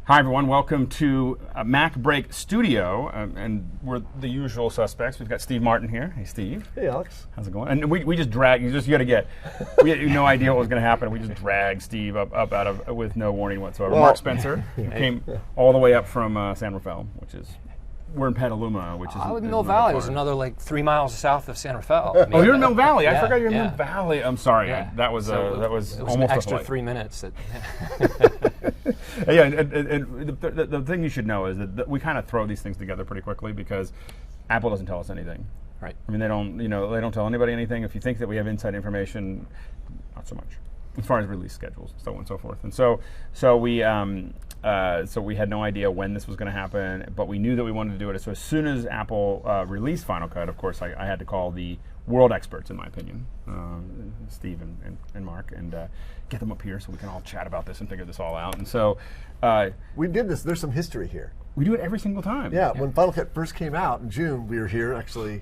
Hi everyone, welcome to Mac Break Studio, and we're the usual suspects. We've got Steve Martin here. Hey Steve. Hey Alex. How's it going? And we just dragged, you got to get, we had no idea what was going to happen. We just dragged Steve up out of, with no warning whatsoever. Well, Mark Spencer came all the way up from San Rafael, which is, we're in Petaluma, which is in Mill Valley. It was another like 3 miles south of San Rafael. Oh, you're in Mill Valley. Yeah, I forgot you're in yeah. Mill Valley. I'm sorry. Yeah. That was it was almost an extra a 3 minutes. Yeah, and the thing you should know is that we kind of throw these things together pretty quickly because Apple doesn't tell us anything. Right. I mean, they don't tell anybody anything. If you think that we have inside information, not so much, as far as release schedules, so on and so forth. And so we had no idea when this was going to happen, but we knew that we wanted to do it. So as soon as Apple released Final Cut, of course, I had to call the world experts, in my opinion, Steve and Mark, and get them up here so we can all chat about this and figure this all out. And so We did this. There's some history here. we do it every single time. Yeah, when Final Cut first came out in June, we were here actually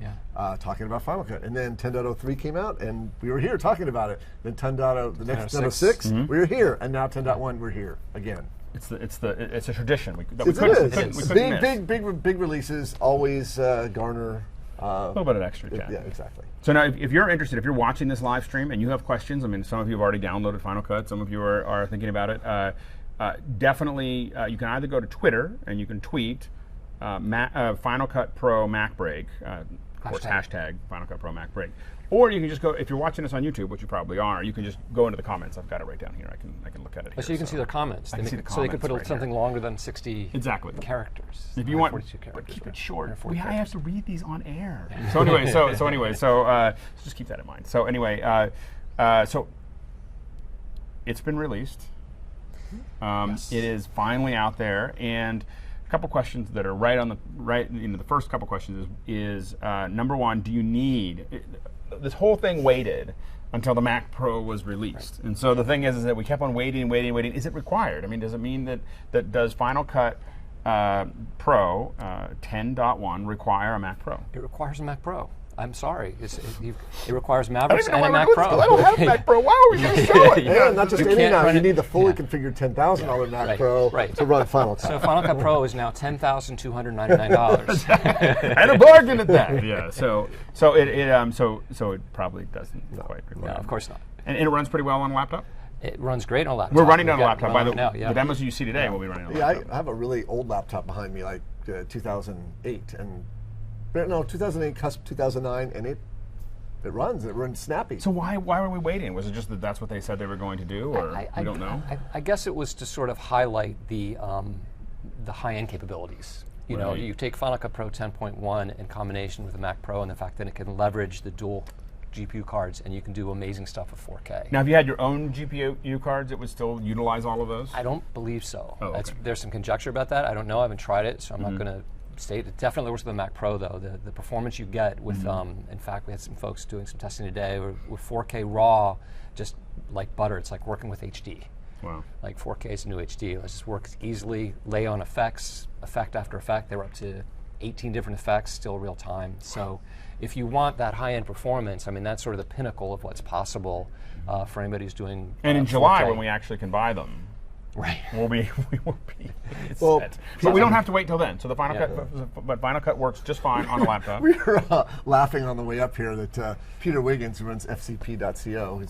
talking about Final Cut. And then 10.03 came out, and we were here talking about it. Then 10.0, the next 10.06, we were here. And now 10.1, we're here again. It's a tradition. We It is. couldn't miss. Big releases always garner A little bit of extra chat. Yeah, exactly. So now, if you're interested, if you're watching this live stream and you have questions, I mean, some of you have already downloaded Final Cut, some of you are thinking about it. Definitely, you can either go to Twitter and you can tweet Final Cut Pro Mac Break, of course, hashtag Final Cut Pro Mac Break, or you can just go. If you're watching this on YouTube, which you probably are, you can just go into the comments. I've got it right down here. I can look at it. Here, So you can see their comments. I can see the So they could put comments right something here. longer than 60 If characters. you want, 42 but characters, keep right? it short. 140 I have characters. to read these on air. So anyway, just keep that in mind. So anyway, so it's been released. Yes. It is finally out there, and a couple questions that are the first couple questions is number one, do you need this whole thing waited until the Mac Pro was released? Right. And so the thing is that we kept on waiting. Is it required? I mean, does it mean that does Final Cut Pro 10.1 require a Mac Pro? It requires a Mac Pro. I'm sorry. It requires Mavericks and a Mac I Pro. don't have a Mac Pro. Why are we going to show it? Yeah, not just You any can't now. run You it- need the fully configured $10,000 Mac Right, Pro right. to run Final Cut. So Final Cut Pro is now $10,299. And a bargain at that. Yeah. So it probably doesn't quite require. No, of course not. And it runs pretty well on a laptop. It runs great on a laptop. We're running on a We've got laptop. one By the right now, yeah. the demos you see today will be running on a Yeah, laptop. I have a really old laptop behind me, like 2008, and 2008 cusp 2009, and it runs snappy. So why were we waiting? Was it just that that's what they said they were going to do, or we don't know? I guess it was to sort of highlight the high-end capabilities. You know, Right. you take Final Cut Pro 10.1 in combination with the Mac Pro and the fact that it can leverage the dual GPU cards, and you can do amazing stuff with 4K. Now, if you had your own GPU cards, it would still utilize all of those? I don't believe so. Oh, okay. There's some conjecture about that. I don't know. I haven't tried it, so I'm not going to state. It definitely works with the Mac Pro, though. The performance you get with, in fact, we had some folks doing some testing today with 4K RAW, just like butter. It's like working with HD. Wow. Like 4K is new HD. It just works easily, lay on effects, effect after effect. They were up to 18 different effects, still real time. So if you want that high-end performance, I mean, that's sort of the pinnacle of what's possible for anybody who's doing And in 4K. July, when we actually can buy them, Right. we will be Well, set. But we don't have to wait till then. So the Final Cut, but Final Cut works just fine on a laptop. We were laughing on the way up here that Peter Wiggins, who runs FCP.co,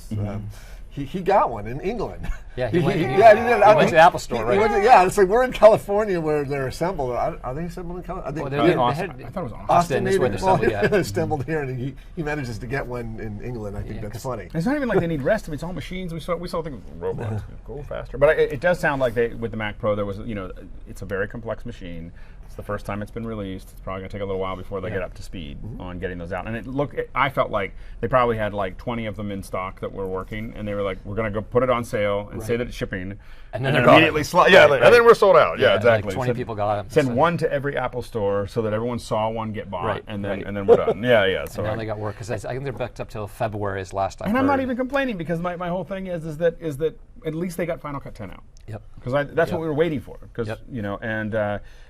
he got one in England. Yeah, he went- did. he went to the Apple Store, right? Yeah, it's like we're in California where they're assembled. Are they assembled in California? Well, I they're- think they Austin. had- I thought it was Austin. Austin is where they're assembled, yeah. assembled here, and he manages to get one in England. I think that's funny. It's not even like they need rest. I mean, it's all machines. We saw things with robots go faster. But it does sound like with the Mac Pro, there was, it's a very complex machine. It's the first time it's been released. It's probably going to take a little while before they get up to speed on getting those out. And I felt like they probably had like 20 of them in stock that were working, and they were like, we're going to go put it on sale and say that it's shipping. And then then they're immediately gone. and then we're sold out. Yeah, Yeah, exactly. like 20 people got them. Send So- one to every Apple store so that everyone saw one get bought, Right, and then right. and then we're done. Yeah. So And now they got work, because I think they're booked up till February is last I heard. and I'm not even complaining, because my whole thing is that at least they got Final Cut 10 out. Yep. Because that's what we were waiting for. Because Yep.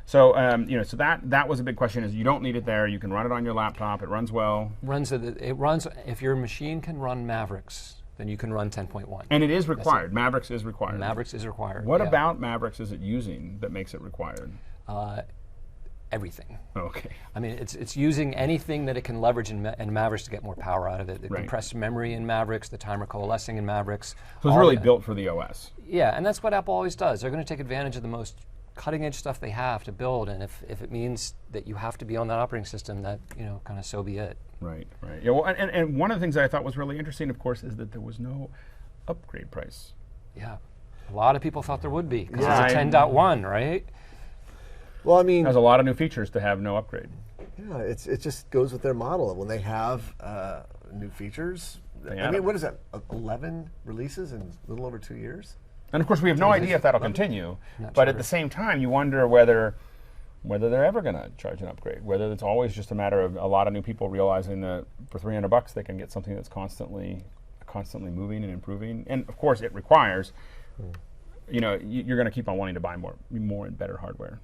so that was a big question. Is you don't need it there. You can run it on your laptop. It runs well. It runs if your machine can run Mavericks then you can run 10.1. And it is required. Mavericks is required. Mavericks is required. What about Mavericks is it using that makes it required? Everything. Okay. I mean, it's using anything that it can leverage in Mavericks to get more power out of it. The compressed memory in Mavericks, the timer coalescing in Mavericks. So it's really built for the OS. Yeah, and that's what Apple always does. They're going to take advantage of the most cutting-edge stuff they have to build, and if it means that you have to be on that operating system, that, kind of so be it. Right, right. Yeah, well, and one of the things that I thought was really interesting, of course, is that there was no upgrade price. Yeah. A lot of people thought there would be, because it's a 10.1, right? Well, I mean, there's a lot of new features to have no upgrade. Yeah, it just goes with their model of when they have new features. I mean, what is that? 11 releases in a little over 2 years. And of course, we have no idea if that'll continue. But at the same time, you wonder whether they're ever going to charge an upgrade. Whether it's always just a matter of a lot of new people realizing that for $300 they can get something that's constantly moving and improving. And of course, it requires, you're going to keep on wanting to buy more and better hardware.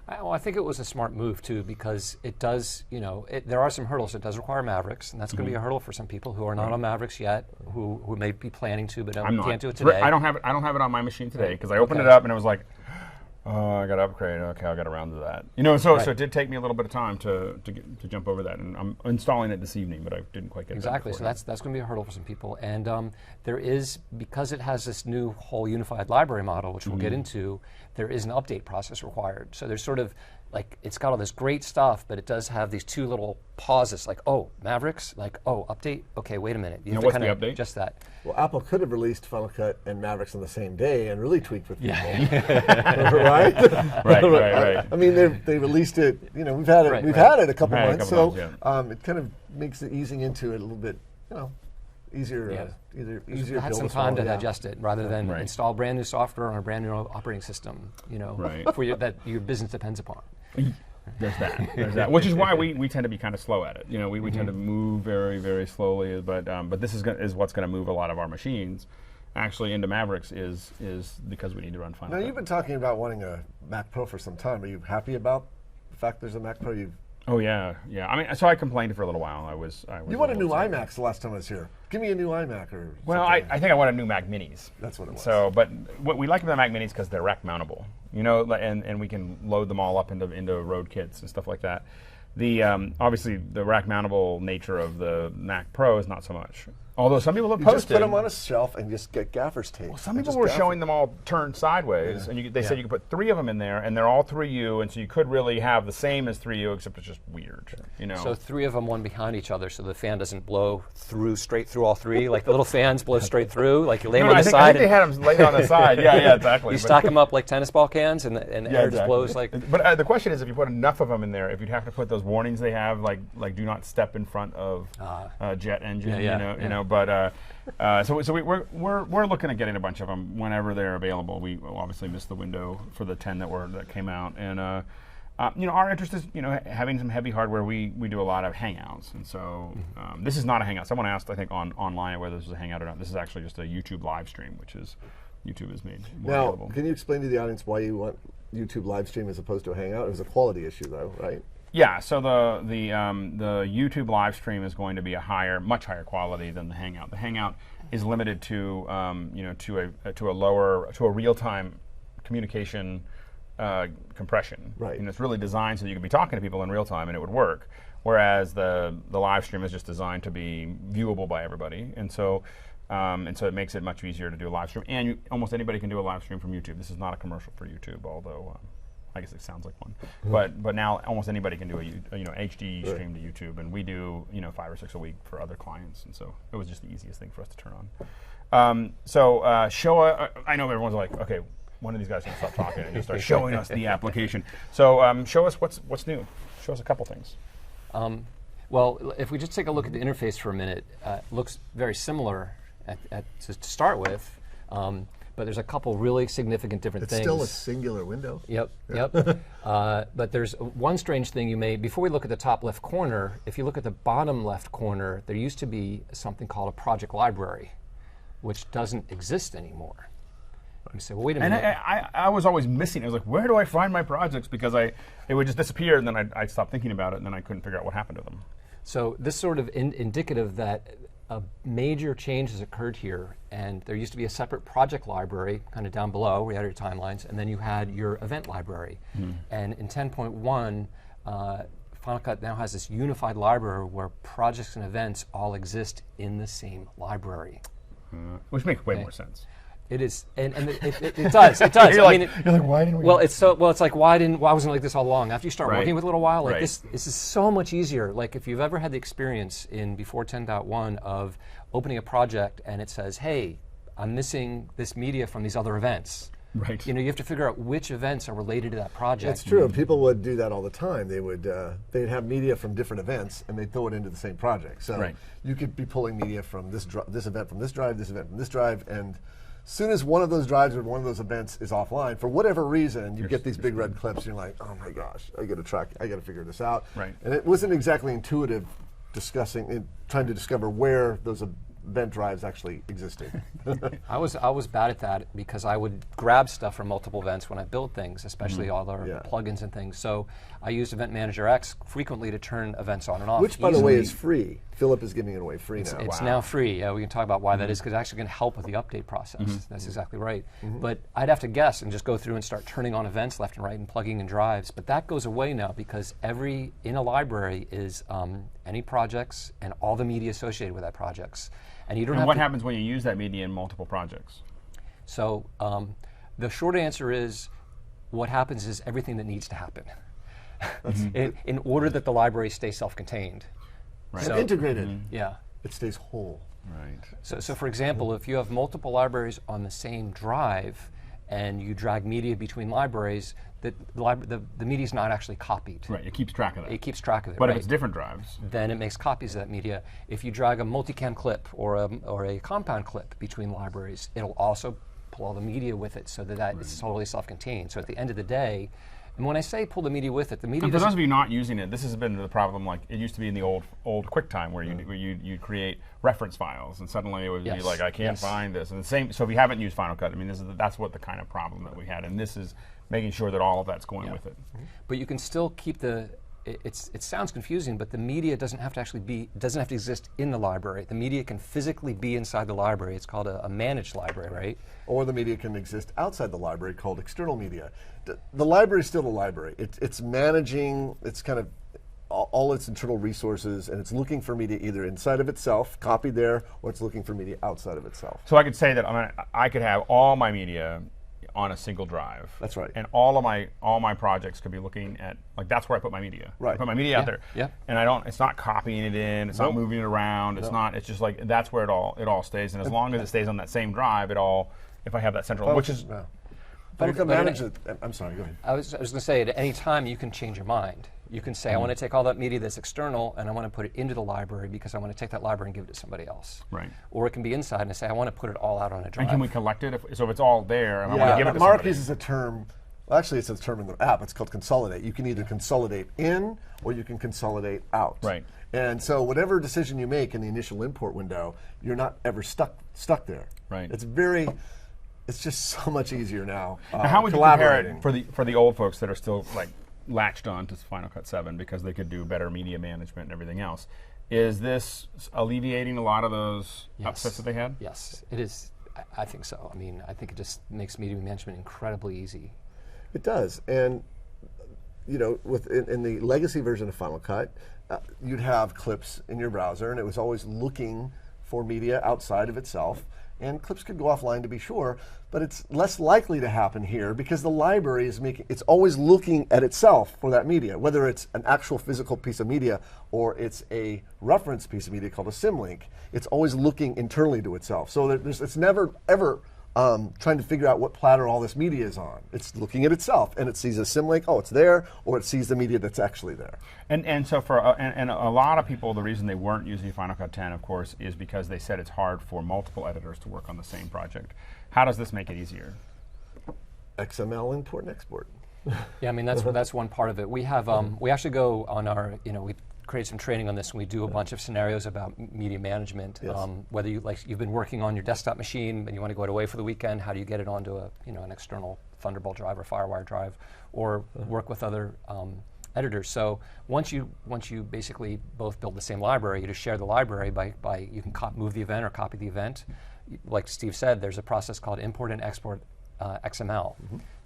Well, I think it was a smart move, too, because it does, there are some hurdles. It does require Mavericks, and that's going to be a hurdle for some people who are not on Mavericks yet, who may be planning to, but can't do it today. I don't have it on my machine today, because I opened it up and it was like, oh, I got to upgrade. Okay, I got around to that. So it did take me a little bit of time to jump over that, and I'm installing it this evening, but I didn't quite get it. Exactly. So that's going to be a hurdle for some people, and there is, because it has this new whole unified library model, which we'll get into, there is an update process required. So there's sort of it's got all this great stuff, but it does have these two little pauses, like, oh, Mavericks, like, oh, update. Okay, wait a minute. You have what's to the update? Just that. Well, Apple could have released Final Cut and Mavericks on the same day and really tweaked with people. Yeah. Right? Right. I mean, they released it. We've had it. We've had it a couple months, so it kind of makes the easing into it a little bit, easier. Yeah. Easier. Had some time to digest it, rather than install brand new software on a brand new operating system. For that your business depends upon. There's that. Which is why we tend to be kind of slow at it. We tend to move very, very slowly. But this is what's going to move a lot of our machines actually into Mavericks is because we need to run Final Cut. Now, you've been talking about wanting a Mac Pro for some time. Are you happy about the fact there's a Mac Pro? Oh yeah. I mean, so I complained for a little while. I was you want a new iMac the last time I was here. Give me a new iMac or something. Well, I think I want a new Mac Minis. That's what it was. So, but what we like about the Mac Minis because they're rack mountable, and we can load them all up into road kits and stuff like that. The obviously the rack mountable nature of the Mac Pro is not so much. Although some people have posted, just put them on a shelf and just get gaffer's tape. Well, some people were showing them all turned sideways, and they said you could put 3 of them in there, and they're all 3U, and so you could really have the same as 3U, except it's just weird. So 3 of them, one behind each other, so the fan doesn't blow straight through all 3. Like the little fans blow straight through. Like you lay them on the side. I think they had them laid on the side. Yeah, exactly. You stack them up like tennis ball cans, and the air just blows like. But the question is, if you put enough of them in there, if you'd have to put those warnings they have, like do not step in front of jet engine. But. So we're looking at getting a bunch of them whenever they're available. We obviously missed the window for the 10 that came out, and our interest is having some heavy hardware. We do a lot of Hangouts, and so this is not a Hangout. Someone asked, I think, online whether this is a Hangout or not. This is actually just a YouTube live stream, which is YouTube has made more available. Now, can you explain to the audience why you want YouTube live stream as opposed to a Hangout? It was a quality issue, though, right? Yeah, so the YouTube live stream is going to be much higher quality than the Hangout. The Hangout is limited to a real time communication compression. Right. It's really designed so you can be talking to people in real time and it would work. Whereas the live stream is just designed to be viewable by everybody, and so it makes it much easier to do a live stream. And almost anybody can do a live stream from YouTube. This is not a commercial for YouTube, although. I guess it sounds like one, but now almost anybody can do a HD stream to YouTube, and we do 5 or 6 a week for other clients, and so it was just the easiest thing for us to turn on. Showa, I know everyone's like, okay, one of these guys can stop talking and just start showing us the application. So show us what's new. Show us a couple things. Well, if we just take a look at the interface for a minute, it looks very similar to start with. But there's a couple really significant different things. It's still a singular window. Yep. But there's one strange thing before we look at the top left corner, if you look at the bottom left corner, there used to be something called a project library, which doesn't exist anymore. You say, well, wait a minute. And I was always missing it. I was like, where do I find my projects? Because it would just disappear, and then I'd stop thinking about it, and then I couldn't figure out what happened to them. So this sort of indicative that a major change has occurred here, and there used to be a separate project library kind of down below where you had your timelines, and then you had your event library. And in 10.1, Final Cut now has this unified library where projects and events all exist in the same library. Which makes way more sense. It is, and it does. It does. You're I mean, you're like, why didn't we? Well, it's like why wasn't it like this all along? After you start working with it a little while, like Right. this is so much easier. Like if you've ever had the experience in before 10.1 of opening a project and it says, "Hey, I'm missing this media from these other events." Right. You know, you have to figure out which events are related to that project. It's true. People would do that all the time. They would they'd have media from different events and they'd throw it into the same project. So you could be pulling media from this event from this drive, this event from this drive, and as soon as one of those drives or one of those events is offline, for whatever reason, you get these big red clips. And you're like, oh my gosh, I got to figure this out. Right. And it wasn't exactly intuitive trying to discover where those event drives actually existed. I was bad at that because I would grab stuff from multiple events when I build things, especially all our plugins and things. So I used Event Manager X frequently to turn events on and off. Which, by the way, is free. Philip is giving it away free now. It's now free. We can talk about why that is, because it's actually going to help with the update process. That's exactly right. But I'd have to guess and just go through and start turning on events left and right and plugging in drives. But that goes away now because in a library is any projects and all the media associated with that projects. And you don't have what happens when you use that media in multiple projects? So the short answer is what happens is everything that needs to happen in order that the library stays self-contained. Right. So, integrated. Yeah. It stays whole. Right. So for example, if you have multiple libraries on the same drive and you drag media between libraries, the media is not actually copied. Right, it keeps track of that. It keeps track of it. But if it's different drives, then it makes copies of that media. If you drag a multicam clip or a compound clip between libraries, it'll also pull all the media with it so that it's totally self-contained. So at the end of the day, and when I say pull the media with it, the media. And for those of you not using it, this has been the problem. Like it used to be in the old QuickTime, where you create reference files, and suddenly it would be like, I can't find this. And the same. So if you haven't used Final Cut, I mean, that's what the kind of problem that we had, and this is making sure that all of that's going with it. But you can still keep the. It sounds confusing, but the media doesn't have to exist in the library. The media can physically be inside the library. It's called a managed library, right? Or the media can exist outside the library, called external media. The library is still the library. It's managing. It's kind of all its internal resources, and it's looking for media either inside of itself, copied there, or it's looking for media outside of itself. So I could say that I could have all my media on a single drive. That's right. And all my projects could be looking at, like, that's where I put my media. Right. I put my media out there. Yeah. And it's not copying it in, it's not moving it around, it's just like, that's where it all stays. And as long as it stays on that same drive, if I have that central, which is. But manage it. I'm sorry, go ahead. I was going to say, at any time you can change your mind. You can say, I want to take all that media that's external and I want to put it into the library because I want to take that library and give it to somebody else. Right. Or it can be inside and say, I want to put it all out on a drive. And can we collect it? So if it's all there, and I want to give it to Mark somebody. uses a term. Well, actually, it's a term in the app. It's called consolidate. You can either consolidate in or you can consolidate out. Right. And so whatever decision you make in the initial import window, you're not ever stuck there. Right. It's just so much easier now. Now how would you compare it for the old folks that are still like latched on to Final Cut 7 because they could do better media management and everything else? Is this alleviating a lot of those upsets that they had? Yes, it is. I think so. I mean, I think it just makes media management incredibly easy. It does. And you know, in the legacy version of Final Cut, you'd have clips in your browser, and it was always looking for media outside of itself. And clips could go offline to be sure, but it's less likely to happen here because the library it's always looking at itself for that media, whether it's an actual physical piece of media or it's a reference piece of media called a symlink. It's always looking internally to itself. So it's never ever trying to figure out what platter all this media is on. It's looking at itself, and it sees a symlink, oh, it's there, or it sees the media that's actually there. And so for and a lot of people, the reason they weren't using Final Cut 10, of course, is because they said it's hard for multiple editors to work on the same project. How does this make it easier? XML import and export. Yeah, I mean that's one part of it. We have we actually go on our we create some training on this, and we do a bunch of scenarios about media management. Yes. Whether you've been working on your desktop machine and you want to go away for the weekend, how do you get it onto an external Thunderbolt drive or FireWire drive, or work with other editors. So once you basically both build the same library, you just share the library by you can move the event or copy the event. Like Steve said, there's a process called import and export XML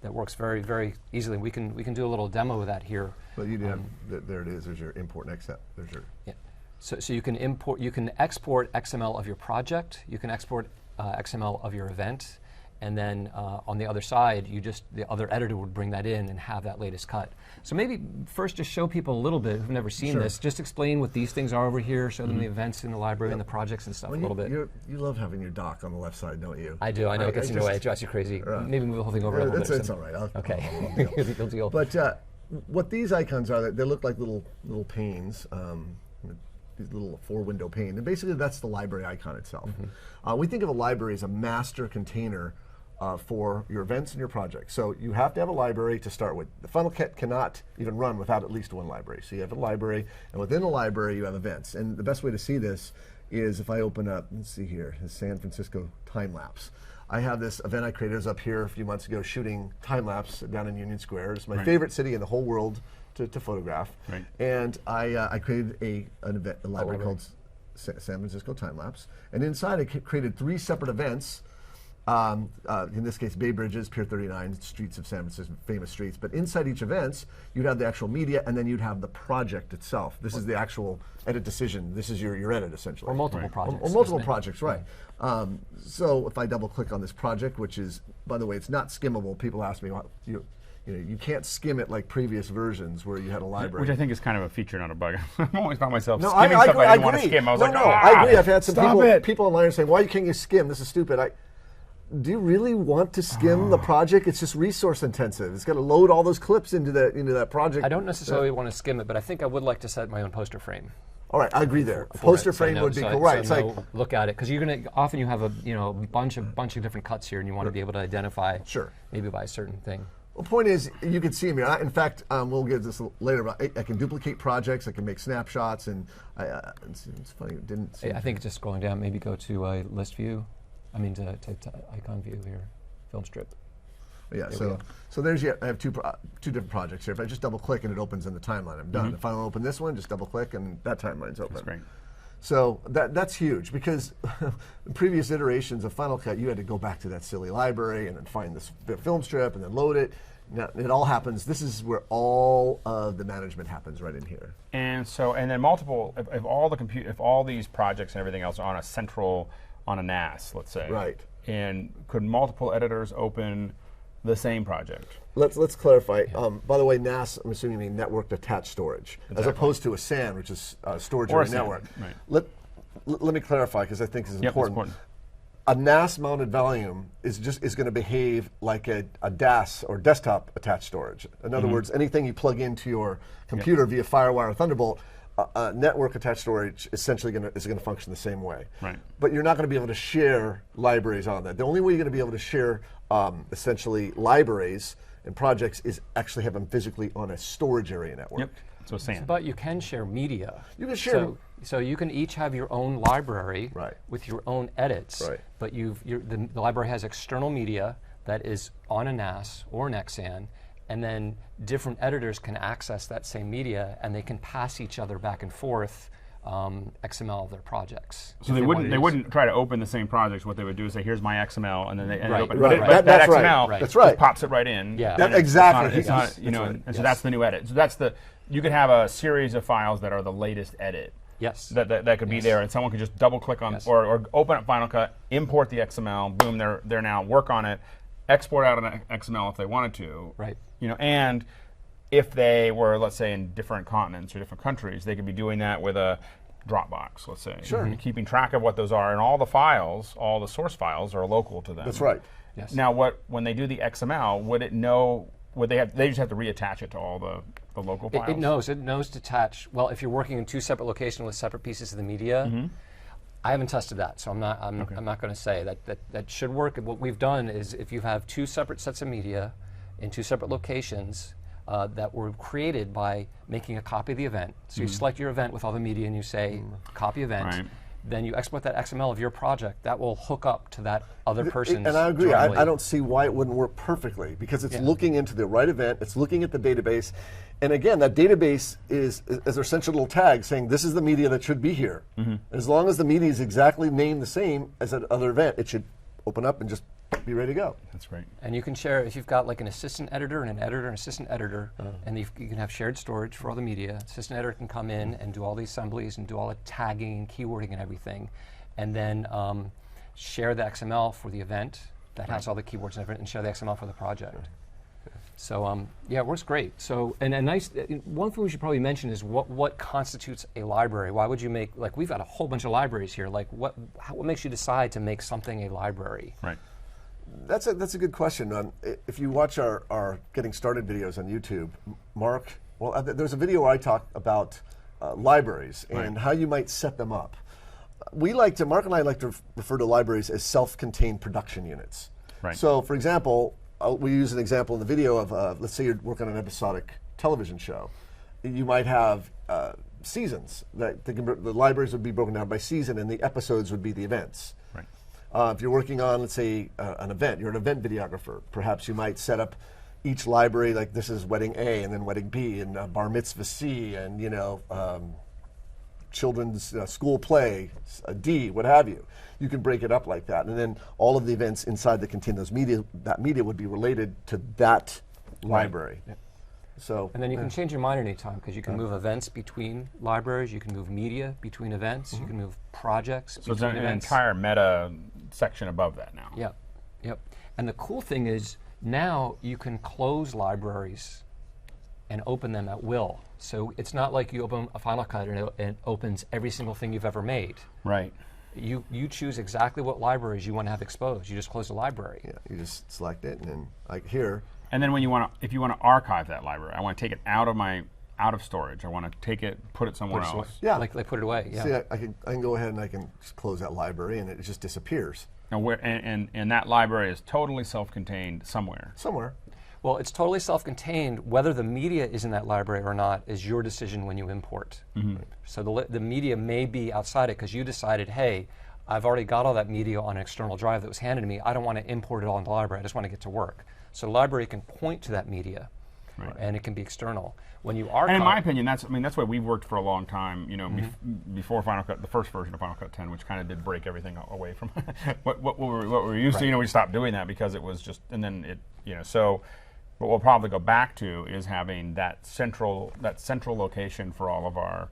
that works very, very easily. We can do a little demo of that here. Well, you do have, there it is. There's your import and export. There's your. Yeah. So you can export XML of your project. You can export XML of your event, and then on the other side, the other editor would bring that in and have that latest cut. So maybe first just show people a little bit who've never seen this. Just explain what these things are over here. Show them the events in the library and the projects and stuff a little bit. You love having your dock on the left side, don't you? I do. I know it gets in the way. It drives you crazy. Maybe move the whole thing over a little bit. It's all right. Okay. You'll deal. But what these icons are, they look like little panes. These little 4-window pane, and basically that's the library icon itself. We think of a library as a master container for your events and your projects. So you have to have a library to start with. The Final Cut cannot even run without at least one library. So you have a library, and within the library you have events. And the best way to see this is if I open up, let's see here, the San Francisco time lapse. I have this event I created. I was up here a few months ago shooting time lapse down in Union Square. It's my favorite city in the whole world to photograph. And I created a library called San Francisco time lapse. And inside I created 3 separate events. In this case, Bay Bridges, Pier 39, streets of San Francisco, famous streets. But inside each event, you'd have the actual media, and then you'd have the project itself. This is the actual edit decision. This is your edit, essentially. Or multiple projects. Or multiple projects, right. So if I double-click on this project, which is, by the way, it's not skimmable. People ask me, well, you can't skim it like previous versions where you had a library. Which I think is kind of a feature, not a bug. I've always found myself skimming stuff I didn't agree. want to skim. I was like, I agree. I've had some people online saying, why can't you skim? This is stupid. Do you really want to skim the project? It's just resource intensive. It's got to load all those clips into that project. I don't necessarily want to skim it, but I think I would like to set my own poster frame. All right, I agree there. A poster frame would be cool. Right, look at it, because you're going to often you have a bunch of different cuts here, and you want to be able to identify maybe by a certain thing. Well, the point is, you can see them here. In fact, we'll get this later. But I can duplicate projects. I can make snapshots, and it's funny. It didn't. I think just going down, maybe go to list view. I mean, to icon view here, film strip. Yeah. So there's I have two different projects here. If I just double click and it opens in the timeline, I'm done. If I want to open this one, just double click and that timeline's open. That's great. So that's huge, because in previous iterations of Final Cut, you had to go back to that silly library and then find this film strip and then load it. Now, it all happens. This is where all of the management happens, right in here. And then multiple. If all these projects and everything else are on a NAS, let's say. Right. And could multiple editors open the same project? Let's clarify. By the way, NAS, I'm assuming you mean networked attached storage, as opposed to a SAN, which is storage area network. Right. Let me clarify, because I think this is important. Important. A NAS-mounted volume is going to behave like a DAS or desktop attached storage. In other words, anything you plug into your computer via FireWire or Thunderbolt, network attached storage essentially is going to function the same way. Right. But you're not going to be able to share libraries on that. The only way you're going to be able to share essentially libraries and projects is actually have them physically on a storage area network. Yep. So SAN. But you can share media. You can share. So you can each have your own library with your own edits. Right. But the library has external media that is on a NAS or an XAN, and then different editors can access that same media, and they can pass each other back and forth XML of their projects. So they wouldn't try to open the same projects. What they would do is say, "Here's my XML," and then they open. Right. But that XML just pops it right in. Yeah. Exactly. So that's the new edit. So you could have a series of files that are the latest edit. Yes. That could be there, and someone could just double click on or open up Final Cut, import the XML, boom, they're now work on it, export out an XML if they wanted to. Right. And if they were, let's say, in different continents or different countries, they could be doing that with a Dropbox, let's say. Sure. Keeping track of what those are, and all the files, all the source files are local to them. That's right. Yes. Now, when they do the XML, would it know? Would they just have to reattach it to all the local files? It knows to attach. Well, if you're working in 2 separate locations with separate pieces of the media, I haven't tested that, so I'm not going to say that should work. What we've done is, if you have 2 separate sets of media in 2 separate locations that were created by making a copy of the event. So you select your event with all the media, and you say copy event. Right. then you export that XML of your project. That will hook up to that other person's. And I agree. directly. I don't see why it wouldn't work perfectly, because it's looking into the right event, it's looking at the database, and again, that database is their central little tag saying this is the media that should be here. As long as the media is exactly named the same as that other event, it should open up and just be ready to go. That's right. And you can share, if you've got like an assistant editor and an editor and assistant editor, and you can have shared storage for all the media. Assistant editor can come in and do all the assemblies and do all the tagging and keywording and everything, and then share the XML for the event that has all the keywords and everything, and share the XML for the project. So yeah, it works great. So, and a nice, one thing we should probably mention is what constitutes a library. Why would you make, like, we've got a whole bunch of libraries here. Like, what makes you decide to make something a library? Right. That's a good question. If you watch our Getting Started videos on YouTube, Mark, well, there's a video where I talk about libraries and how you might set them up. Mark and I like to refer to libraries as self-contained production units. Right. So, for example, we use an example in the video of, let's say you're working on an episodic television show. You might have seasons. The libraries would be broken down by season, and the episodes would be the events. Right. If you're working on, let's say, an event, you're an event videographer, perhaps you might set up each library, like this is wedding A, and then wedding B, and bar mitzvah C, and children's school play D, what have you. You can break it up like that, and then all of the events inside that contain those media, that media would be related to that library. Yep. So, and then you can change your mind anytime, because you can move events between libraries, you can move media between events, you can move projects So between it's an events. entire meta section above that now. Yep, yep. And the cool thing is, now you can close libraries and open them at will. So it's not like you open a Final Cut and it opens every single thing you've ever made. Right. You choose exactly what libraries you want to have exposed. You just close the library. yeah, you just select it, and then like here, And then when you want to, if you want to archive that library, I want to take it out of storage. I want to take it, put it somewhere else. Yeah. Like put it away. Yeah. see, I can go ahead and I can just close that library, and it just disappears And that library is totally self-contained somewhere. somewhere. Well, it's totally self-contained. Whether the media is in that library or not is your decision when you import. So the media may be outside it because you decided, hey, I've already got all that media on an external drive that was handed to me. I don't want to import it all into the library. I just want to get to work. So the library can point to that media, and it can be external. When you archive, And in my opinion, that's why we've worked for a long time. Before Final Cut, the first version of Final Cut 10, which kind of did break everything away from what we were used to. We stopped doing that because it was just, and then it, so. What we'll probably go back to is having that central location for all of our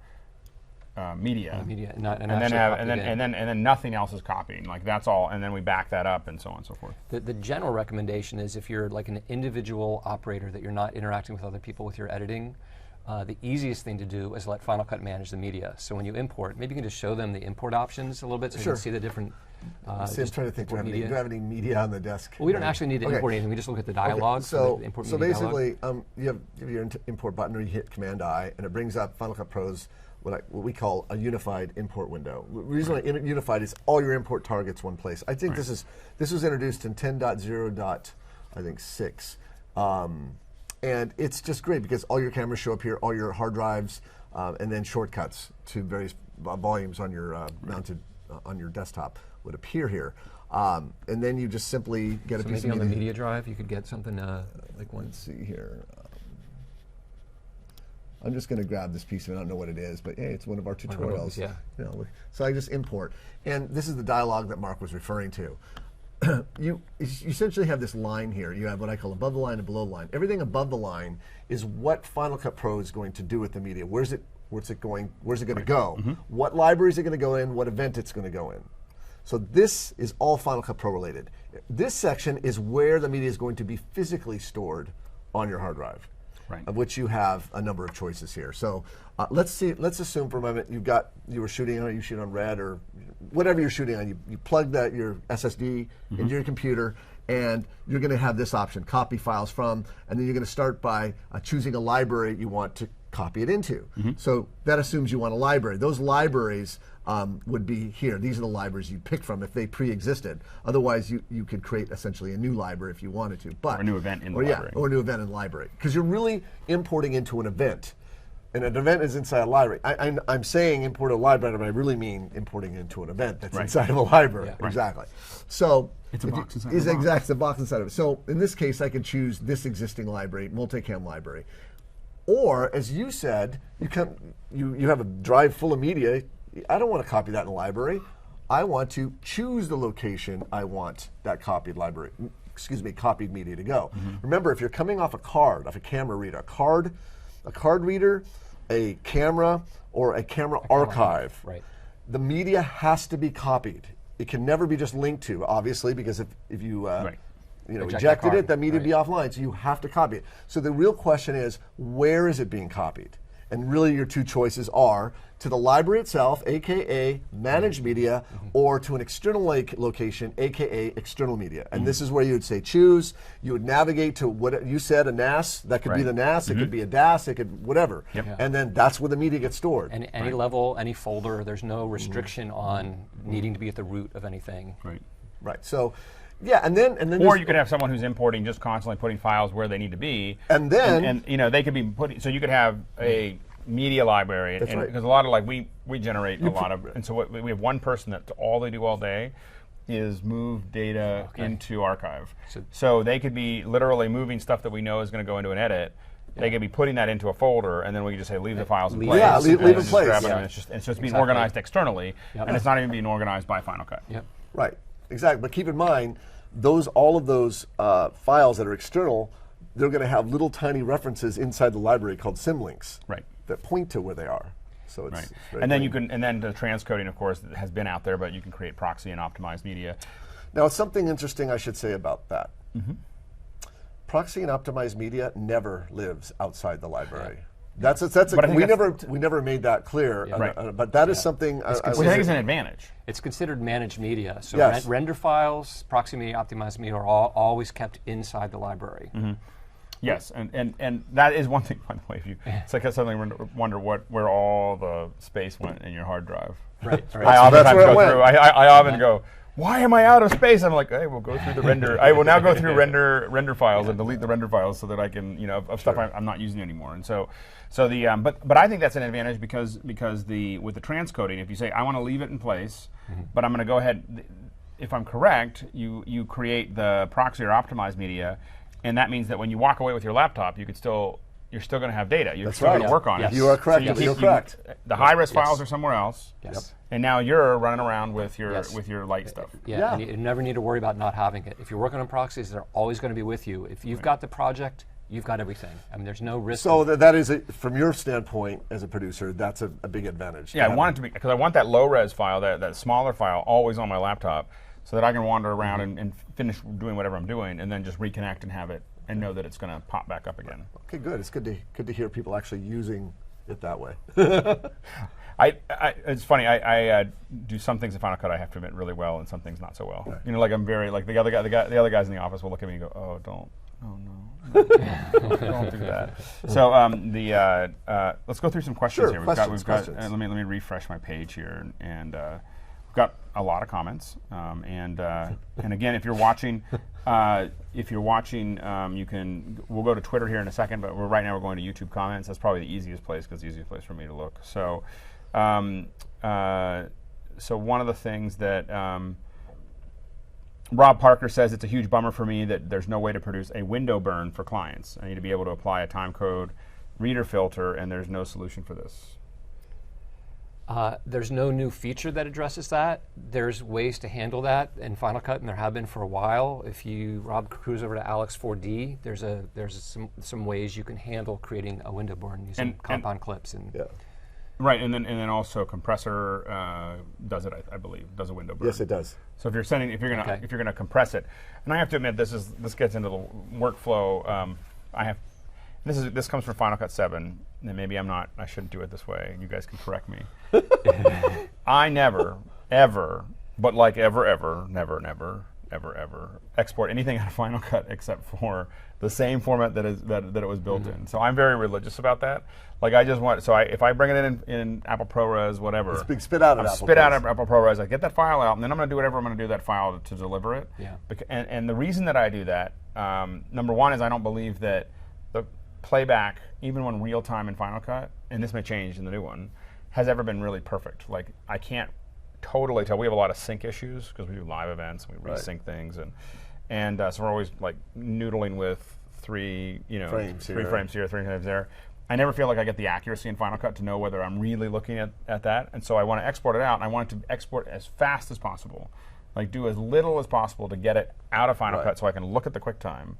media. And then nothing else is copying. Like that's all, and then we back that up and so on and so forth. The general recommendation is if you're like an individual operator that you're not interacting with other people with your editing, the easiest thing to do is let Final Cut manage the media. So when you import, maybe you can just show them the import options a little bit so you can see the different. See, I'm trying to think. Do you have any media on the desk? Well, we don't actually need to import anything. We just look at the dialogue. So the basically, you have your import button, or you hit Command-I, and it brings up Final Cut Pro's what we call a unified import window. The reason why unified is all your import targets one place. I think this was introduced in 10.0.6, and it's just great because all your cameras show up here, all your hard drives, and then shortcuts to various volumes on your mounted on your desktop would appear here. And then you just simply get a piece of media. On the media drive, you could get something like one. Let's see here. I'm just going to grab this piece of it. I don't know what it is, but hey, it's one of our tutorials. Yeah. So I just import. And this is the dialogue that Mark was referring to. You essentially have this line here. You have what I call above the line and below the line. Everything above the line is what Final Cut Pro is going to do with the media. Where's it going to go? What library is it going to go in? What event it's going to go in? So this is all Final Cut Pro related. This section is where the media is going to be physically stored on your hard drive, of which you have a number of choices here. So let's assume for a moment you shoot on red or whatever you're shooting on. You plug your SSD into your computer, and you're going to have this option, copy files from, and then you're going to start by choosing a library you want to copy it into. So that assumes you want a library. Those libraries would be here. These are the libraries you'd pick from if they pre-existed. Otherwise, you could create essentially a new library if you wanted to. But, or a new event in the library. Or a new event in the library. Because you're really importing into an event. And an event is inside a library. I'm saying import a library, but I really mean importing into an event that's inside of a library. Yeah. Exactly. So It's a box inside it's of a box. exactly a box inside of it. So in this case, I could choose this existing library, multicam library. Or, as you said, you have a drive full of media. I don't want to copy that in the library. I want to choose the location I want that copied media to go. Remember, if you're coming off a camera reader, a card reader, a camera, or a camera archive, Right. the media has to be copied. It can never be just linked to, obviously, because if you ejected it, that media would be offline, so you have to copy it. So the real question is, where is it being copied? And really your two choices are to the library itself, aka managed media, or to an external location, aka external media. And this is where you would say choose. You would navigate to what you said, a NAS. That could be the NAS, it could be a DAS, it could whatever. Yep. Yeah. And then that's where the media gets stored. And any level, any folder, there's no restriction on needing to be at the root of anything. Right. Right. So yeah, and then Or you could have someone who's importing, just constantly putting files where they need to be. And then and they could be putting. So you could have a media library, That's right. because a lot of we generate a lot of, and so we have one person that all they do all day is move data into archive. So they could be literally moving stuff that we know is going to go into an edit. They could be putting that into a folder, and then we can just say leave the files in place. Yeah, leave and in just place. grab them, Yeah. and it's just being organized externally, and it's not even being organized by Final Cut. Yep. Right, exactly. But keep in mind, all of those files that are external, they're going to have little tiny references inside the library called symlinks that point to where they are. So it's very and then clean. and then the transcoding, of course, has been out there, but you can create proxy and optimized media. Now, something interesting I should say about that. Proxy and optimized media never lives outside the library. We never made that clear, but that is something. Which I think is an advantage. It's considered managed media. So Yes. render files, proxy media, optimized media are always kept inside the library. Yes, and that is one thing, by the way. It's like I suddenly wonder where all the space went in your hard drive. Right. I oftentimes go through. I often go, why am I out of space? I'm like, hey, we'll go through the render. I will now go through render files and delete the render files so that I can, of stuff I'm not using anymore. And so but I think that's an advantage because with the transcoding, if you say I want to leave it in place, but I'm going to go ahead, if I'm correct, you create the proxy or optimized media. And that means that when you walk away with your laptop, you're still going to have data. You're still going to work on it. You are correct. So you're correct. The high-res files are somewhere else. Yes. And now you're running around with your light stuff. Yeah, and you never need to worry about not having it. If you're working on proxies, they're always going to be with you. If you've got the project, you've got everything. I mean, there's no risk. So that is, from your standpoint as a producer, that's a big advantage. Yeah, I want it to be, because I want that low-res file, that smaller file, always on my laptop, so that I can wander around and finish doing whatever I'm doing, and then just reconnect and have it, and know that it's going to pop back up again. Okay, good. It's good to hear people actually using it that way. It's funny. I do some things in Final Cut I have to admit really well, and some things not so well. Right. Like I'm very the other guys in the office will look at me and go, oh no, don't do that. So let's go through some questions here. We've got. Let me refresh my page here, and we've got a lot of comments. And again, if you're watching, you can. We'll go to Twitter here in a second, but right now we're going to YouTube comments. That's probably the easiest place because it's the easiest place for me to look. So, so one of the things that Rob Parker says, it's a huge bummer for me that there's no way to produce a window burn for clients. I need to be able to apply a timecode reader filter, and there's no solution for this. There's no new feature that addresses that. There's ways to handle that in Final Cut, and there have been for a while. If you, Rob, cruise over to Alex 4D, there's some ways you can handle creating a window burn using compound clips and. Yeah. Right, and then also compressor does it. I believe does a window burn. Yes, it does. So if you're gonna compress it, and I have to admit this gets into the workflow. This comes from Final Cut 7, and maybe I shouldn't do it this way. You guys can correct me. I never, ever, but like ever, never export anything out of Final Cut except for the same format that it was built in. So I'm very religious about that. Like I just want, if I bring it in Apple ProRes, whatever, it's being spit out of Apple ProRes. I get that file out, and then I'm going to do whatever I'm going to do that file to deliver it. Yeah. And the reason that I do that, number one, is I don't believe that the playback, even when real time in Final Cut, and this may change in the new one, has ever been really perfect. Like, I can't totally tell. We have a lot of sync issues because we do live events, and we resync things, and so we're always like noodling with three frames here, 3 frames there. I never feel like I get the accuracy in Final Cut to know whether I'm really looking at that, and so I want to export it out, and I want it to export as fast as possible. Like, do as little as possible to get it out of Final Cut so I can look at the QuickTime,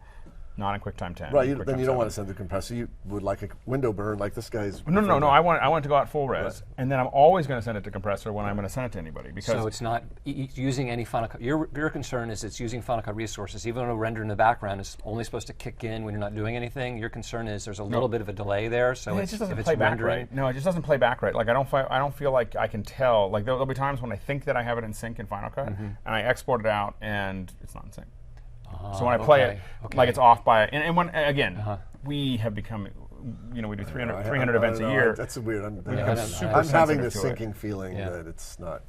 not in QuickTime 10. Right, then you don't want to send the compressor. You would like a window burn like this guy's. No. I want it to go out full res, and then I'm always going to send it to compressor when I'm going to send it to anybody. Because so it's not using any Final Cut. Your concern is it's using Final Cut resources. Even though render in the background is only supposed to kick in when you're not doing anything, your concern is there's a little bit of a delay there. So it just doesn't play back right. No, it just doesn't play back right. Like, I don't feel like I can tell. Like, there'll be times when I think that I have it in sync in Final Cut, and I export it out, and it's not in sync. So when I play it, like, it's off by, and when, again, we have become, we do 300 events a year. That's a weird. I'm super having this sinking feeling that it's not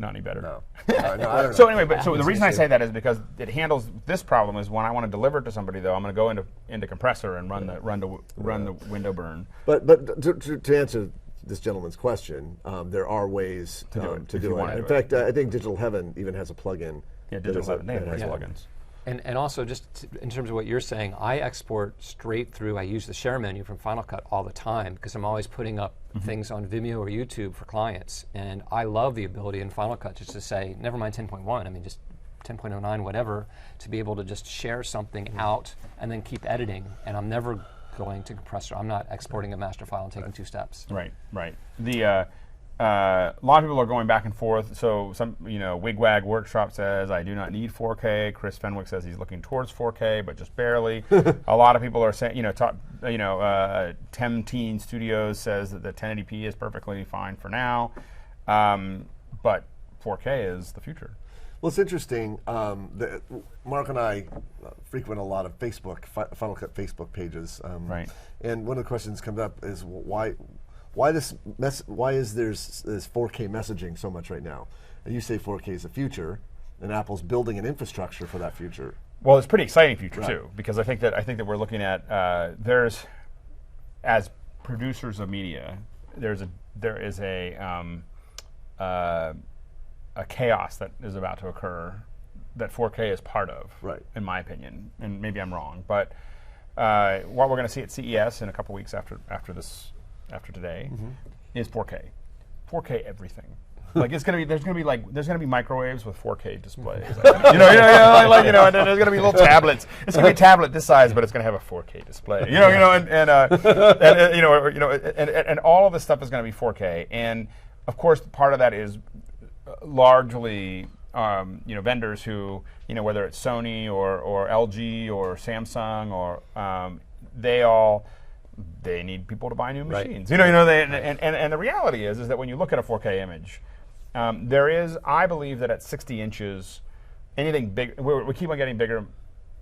any better. No. I don't know. So anyway, so the reason I say that is because it handles this problem is when I want to deliver it to somebody, though, I'm going to go into compressor and run the window burn. But to answer this gentleman's question, there are ways to do it. In fact, I think Digital Heaven even has a plugin. Yeah, Digital Heaven, they have nice plugins. And also, just in terms of what you're saying, I export straight through. I use the share menu from Final Cut all the time because I'm always putting up things on Vimeo or YouTube for clients. And I love the ability in Final Cut just to say, never mind 10.1, I mean, just 10.09, whatever, to be able to just share something out and then keep editing. And I'm never going to compressor. I'm not exporting a master file and taking 2 steps. Right. A lot of people are going back and forth. So some, Wigwag Workshop says, I do not need 4K. Chris Fenwick says he's looking towards 4K, but just barely. A lot of people are saying, Tem Studios says that the 1080p is perfectly fine for now, but 4K is the future. Well, it's interesting. Mark and I frequent a lot of Final Cut Facebook pages. Right. And one of the questions comes up is why is there's 4K messaging so much right now? And you say 4K is the future, and Apple's building an infrastructure for that future. Well, it's a pretty exciting future too, because I think that we're looking at there's, as producers of media, there is a chaos that is about to occur that 4K is part of, in my opinion, and maybe I'm wrong, but what we're going to see at CES in a couple weeks after today is 4K. 4K everything. Like, there's going to be microwaves with 4K displays. And there's going to be little tablets. It's going to be a tablet this size, but it's going to have a 4K display. And all of this stuff is going to be 4K. And of course, part of that is largely vendors who, whether it's Sony or LG or Samsung or they need people to buy new machines. And the reality is that when you look at a 4K image, there is, I believe that at 60 inches, anything big, we keep on getting bigger.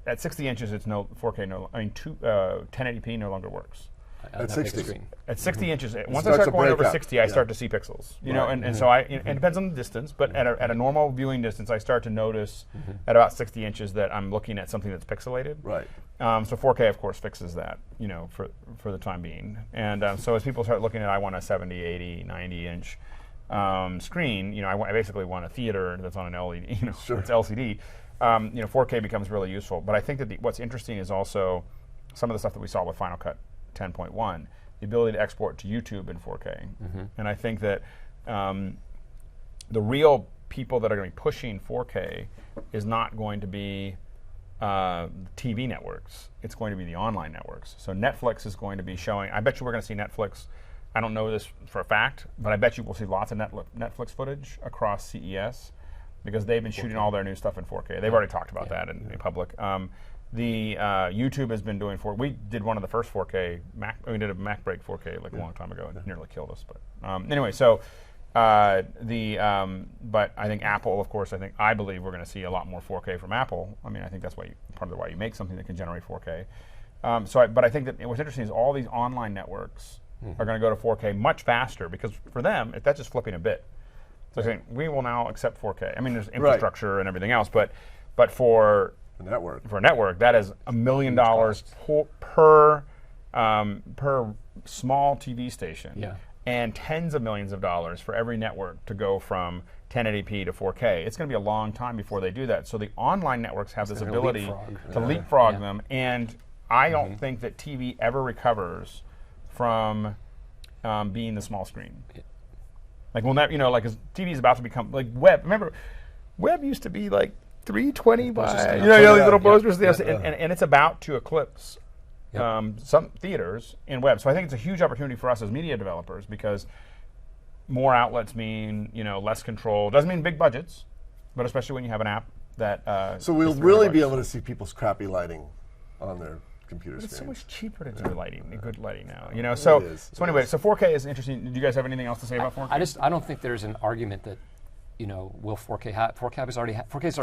At 60 inches, it's no 4K. 1080p no longer works. At 60. At 60 inches, once I start going over 60, I start to see pixels. So it depends on the distance, but at a normal viewing distance, I start to notice at about 60 inches that I'm looking at something that's pixelated. Right. So 4K, of course, fixes that, for the time being. And so as people start looking at, I want a 70, 80, 90-inch screen, I basically want a theater that's on an LED, it's LCD. 4K becomes really useful. But I think that what's interesting is also some of the stuff that we saw with Final Cut 10.1, the ability to export to YouTube in 4K. And I think that the real people that are going to be pushing 4K is not going to be TV networks. It's going to be the online networks. So Netflix is going to be showing, I bet you we're going to see Netflix, I don't know this for a fact, but I bet you we'll see lots of Netflix footage across CES because they've been shooting all their new stuff in 4K. They've already talked about that in public. The YouTube has been doing we did one of the first 4K we did a Mac Break 4K a long time ago, and it nearly killed us. But anyway, so but I think Apple, of course, I believe we're going to see a lot more 4K from Apple. I mean, I think that's part of why you make something that can generate 4K. But I think that what's interesting is all these online networks are going to go to 4K much faster because for them, that's just flipping a bit. So saying we will now accept 4K. I mean, there's infrastructure and everything else, but for a network, that is $1 million per per small TV station. Yeah. And tens of millions of dollars for every network to go from 1080p to 4K. It's going to be a long time before they do that. So the online networks have this ability to leapfrog them, and I don't think that TV ever recovers from being the small screen. Like like TV is about to become like web. Remember, web used to be like 320 by these little posters, and it's about to eclipse some theaters in web. So I think it's a huge opportunity for us as media developers because more outlets mean less control. Doesn't mean big budgets, but especially when you have an app that. So we'll really be able to see people's crappy lighting on their computer screens. It's so much cheaper to do good lighting now. So anyway, so 4K is interesting. Do you guys have anything else to say about 4K? I don't think there's an argument that will 4K 4K is already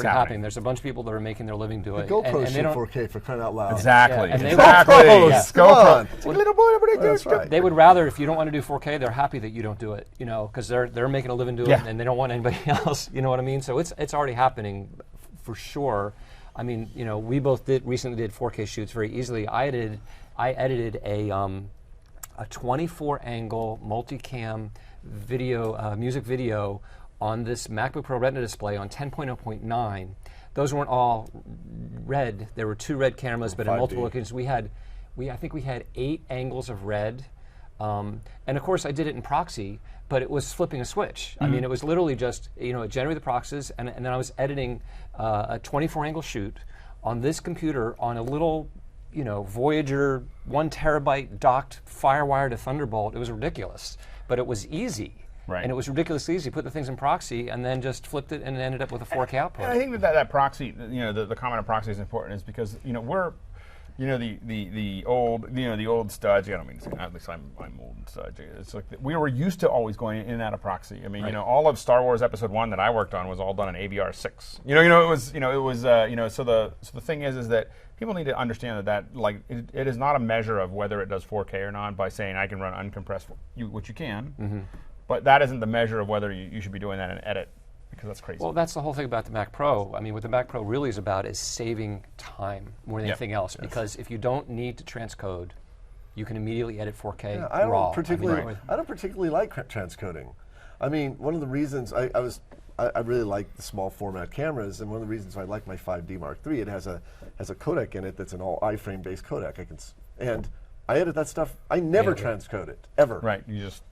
happening. There's a bunch of people that are making their living do it. The GoPros shoot 4K for crying out loud. Exactly. Yeah, GoPro. They would rather, if you don't want to do 4K, they're happy that you don't do it, because they're making a living doing it, and they don't want anybody else. You know what I mean? So it's already happening for sure. I mean, we both recently did 4K shoots very easily. I edited a 24 angle multicam video, music video on this MacBook Pro Retina display on 10.0.9. Those weren't all red. There were 2 red cameras, but in multiple locations. I think we had 8 angles of red. And of course I did it in proxy, but it was flipping a switch. I mean, it was literally just, it generated the proxies, and then I was editing a 24 angle shoot on this computer on a little, Voyager 1 terabyte docked FireWire to Thunderbolt. It was ridiculous, but it was easy. Right. And it was ridiculously easy. Put the things in proxy and then just flipped it and ended up with a 4K output. And I think that proxy, the comment on proxy is important is because, we're, the old studs. I don't mean to say, at least I'm old and studs. It's like we were used to always going in and out of proxy. I mean, all of Star Wars Episode 1 that I worked on was all done in AVR6. So the thing is that people need to understand that it is not a measure of whether it does 4K or not by saying I can run uncompressed, which you can. But that isn't the measure of whether you should be doing that in edit, because that's crazy. Well, that's the whole thing about the Mac Pro. I mean, what the Mac Pro really is about is saving time more than anything else. Because if you don't need to transcode, you can immediately edit 4K raw. I don't particularly like transcoding. I mean, one of the reasons I really like the small format cameras, and one of the reasons I like my 5D Mark III, it has a codec in it that's an all iframe based codec. And I edit that stuff. I never transcode it ever. Right. You just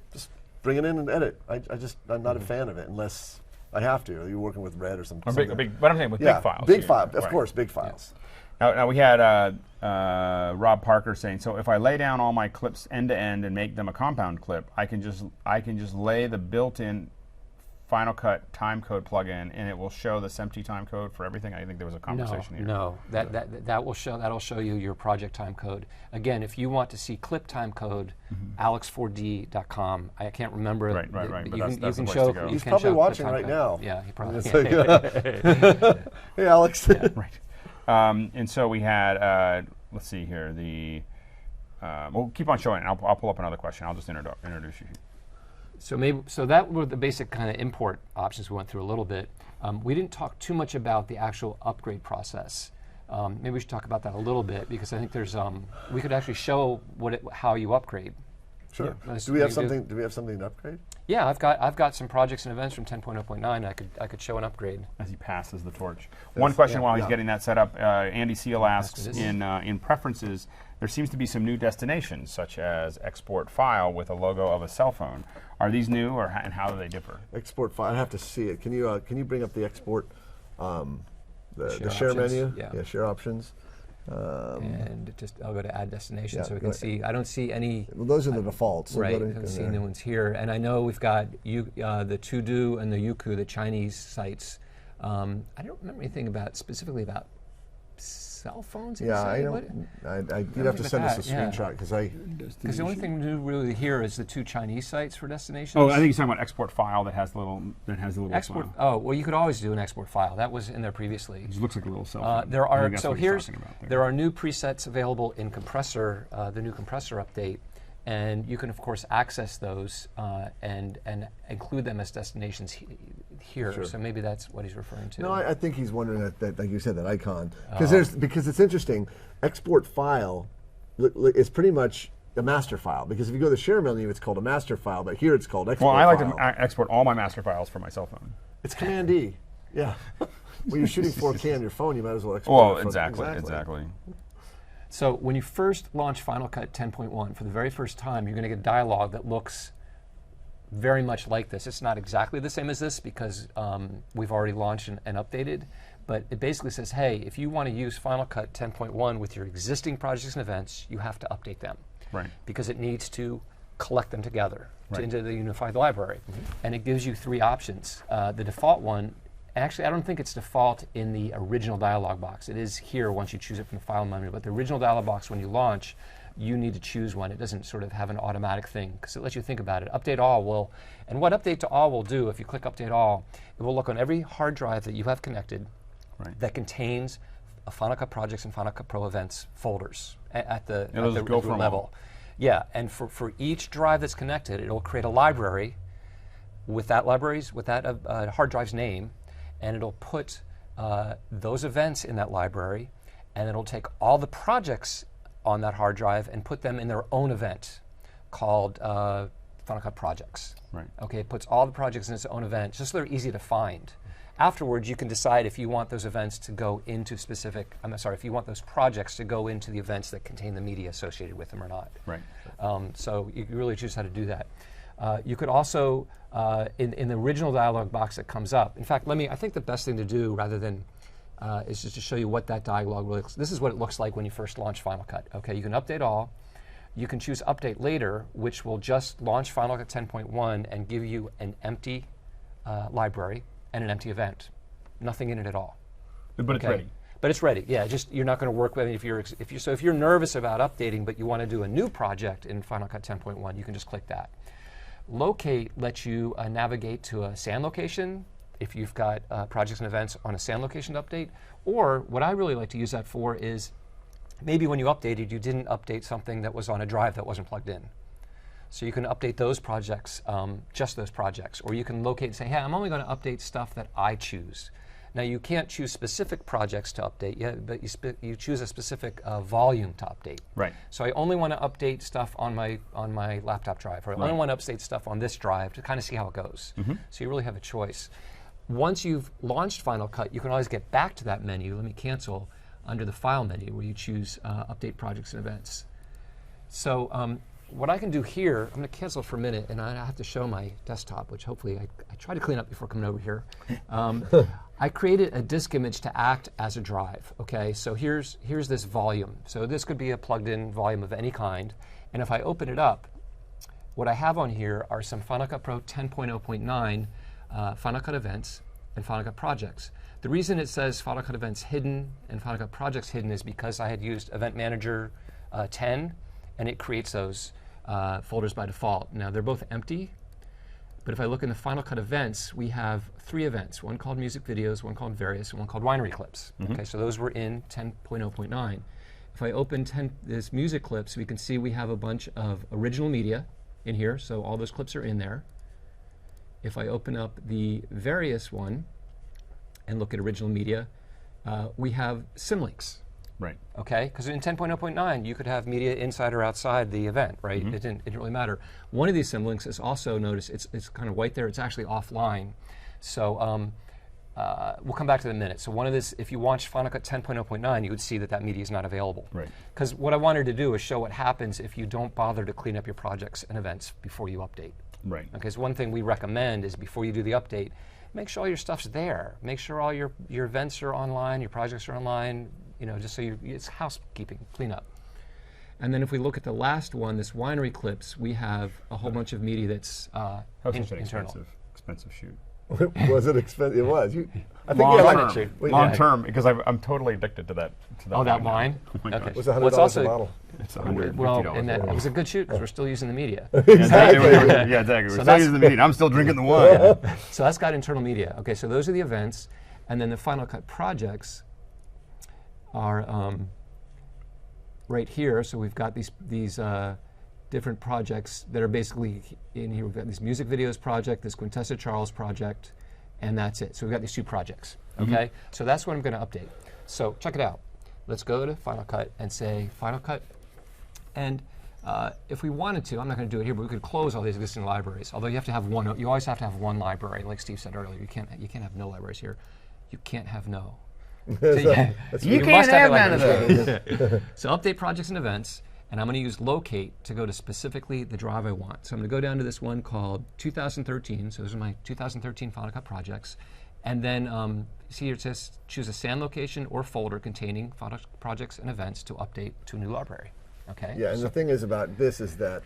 bring it in and edit. I'm not a fan of it unless I have to. You're working with Red or something. But I'm saying with big files. Big files, of course, big files. Now we had Rob Parker saying, so if I lay down all my clips end to end and make them a compound clip, I can just lay the built-in Final Cut timecode plugin, and it will show the SMPTE timecode for everything. I think there was a conversation here. No, that'll show you your project timecode. Again, if you want to see clip timecode, alex4d.com. I can't remember. Right. But you that's can the show. place to go. He's probably watching right now. Yeah, he probably. Hey, Alex. Right. And so we had. Let's see here. We'll keep on showing. I'll pull up another question. I'll just introduce you. So that were the basic kind of import options we went through a little bit. We didn't talk too much about the actual upgrade process. Maybe we should talk about that a little bit because I think there's we could actually show how you upgrade. Sure. Do we have something to upgrade? Yeah, I've got some projects and events from 10.0.9. I could show an upgrade as he passes the torch. One question while he's getting that set up. Andy Seal asks in preferences. There seems to be some new destinations, such as export file with a logo of a cell phone. Are these new, and how do they differ? Export file. I have to see it. Can you bring up the export, the share menu? Yeah, share options. And I'll go to add destination so we can see. I don't see any. Well, those are the defaults. So right. I don't see new ones here, and I know we've got the Todo and the Youku, the Chinese sites. I don't remember anything specifically about cell phones. You'd have to send us a screenshot because the only thing new really here is the 2 Chinese sites for destinations. Oh, I think he's talking about export file that has the little export file. Oh, well, you could always do an export file. That was in there previously. It looks like a little cell phone. There are new presets available in compressor, the new compressor update. And you can, of course, access those and include them as destinations here. Sure. So maybe that's what he's referring to. No, I think he's wondering that like you said, that icon because it's interesting. Export file it's pretty much a master file, because if you go to the share menu, it's called a master file, but here it's called export Well, I like file. to export all my master files from my cell phone. It's Command D. Yeah. When you're shooting 4K on your phone, you might as well export. Well, exactly. So when you first launch Final Cut 10.1 for the very first time, you're going to get a dialog that looks very much like this. It's not exactly the same as this because we've already launched and updated, but it basically says, hey, if you want to use Final Cut 10.1 with your existing projects and events, you have to update them. Right. Because it needs to collect them together Right. into the unified library. And it gives you 3 options. The default one, actually I don't think it's default in the original dialog box. It is here once you choose it from the file menu, but the original dialog box when you launch, you need to choose one. It doesn't sort of have an automatic thing because it lets you think about it. Update all will, and what update to all will do, if you click update all, it will look on every hard drive that you have connected that contains a Final Cut Projects and Final Cut Pro events folders at the root level. Yeah, and for each drive that's connected, it'll create a library with that hard drive's name, and it'll put those events in that library, and it'll take all the projects on that hard drive and put them in their own event called Final Cut Projects. Right. Okay, it puts all the projects in its own event, just so they're easy to find. Afterwards, you can decide if you want those events to go into specific, if you want those projects to go into the events that contain the media associated with them or not. Right. So you really choose how to do that. You could also, in the original dialog box that comes up, in fact, I think the best thing to do rather than is just to show you what that dialog looks. This is what it looks like when you first launch Final Cut. Okay, you can update all. You can choose Update Later, which will just launch Final Cut 10.1 and give you an empty library and an empty event. Nothing in it at all. But it's ready. But it's ready. Yeah, just you're not going to work with it if you're nervous about updating, but you want to do a new project in Final Cut 10.1, you can just click that. Locate lets you navigate to a SAN location if you've got projects and events on a SAN location to update. Or what I really like to use that for is maybe when you updated, you didn't update something that was on a drive that wasn't plugged in. So you can update those projects, just those projects. Or you can locate and say, hey, I'm only going to update stuff that I choose. Now you can't choose specific projects to update yet, but you choose a specific volume to update. Right. So I only want to update stuff on my laptop drive, or I only want to update stuff on this drive to kind of see how it goes. So you really have a choice. Once you've launched Final Cut, you can always get back to that menu. Let me cancel under the File menu where you choose Update Projects and Events. So what I can do here, I'm going to cancel for a minute, and I have to show my desktop, which hopefully I try to clean up before coming over here. I created a disk image to act as a drive. Okay, so here's this volume. So this could be a plugged-in volume of any kind, and if I open it up, what I have on here are some Final Cut Pro 10.0.9 Final Cut events and Final Cut projects. The reason it says Final Cut events hidden and Final Cut projects hidden is because I had used Event Manager 10, and it creates those folders by default. Now they're both empty, but if I look in the Final Cut events, we have 3 events, one called music videos, one called various, and one called winery clips. Okay, so those were in 10.0.9. If I open this music clips, we can see we have a bunch of original media in here, so all those clips are in there. If I open up the various one and look at original media, we have symlinks. Right. Okay, because in 10.0.9 you could have media inside or outside the event, right? It didn't really matter. One of these symlinks is also, notice it's kind of white there, it's actually offline. So we'll come back to that in a minute. So one of this, if you watch Final Cut 10.0.9, you would see that media is not available. Right. Because what I wanted to do is show what happens if you don't bother to clean up your projects and events before you update. Right. Okay, so one thing we recommend is before you do the update, make sure all your stuff's there. Make sure all your events are online, your projects are online, just so it's housekeeping, cleanup. And then if we look at the last one, this winery clips, we have a whole bunch of media that's internal. Expensive shoot. Was it expensive? It was. I think long term, because I'm totally addicted to that. Oh, that wine? Oh my gosh. It was $100 a bottle. It's $150. Well, and it was a good shoot because we're still using the media. Exactly. Yeah, exactly. We're still using the media. I'm still drinking the wine. Yeah. So that's got internal media. Okay, so those are the events, and then the Final Cut projects are right here. So we've got these different projects that are basically in here. We've got this music videos project, this Quintessa Charles project, and that's it. So we've got these 2 projects. Okay, so that's what I'm going to update. So check it out. Let's go to Final Cut and say Final Cut And if we wanted to, I'm not going to do it here, but we could close all these existing libraries. Although you have to have one. You always have to have one library, like Steve said earlier. You can't have no libraries here. You can't have no. So you can't have none of those. So update projects and events, and I'm going to use locate to go to specifically the drive I want. So I'm going to go down to this one called 2013. So those are my 2013 Final Cut projects. And then see here it says choose a SAN location or folder containing Final projects and events to update to a new library. Okay. Yeah, and the thing is about this is that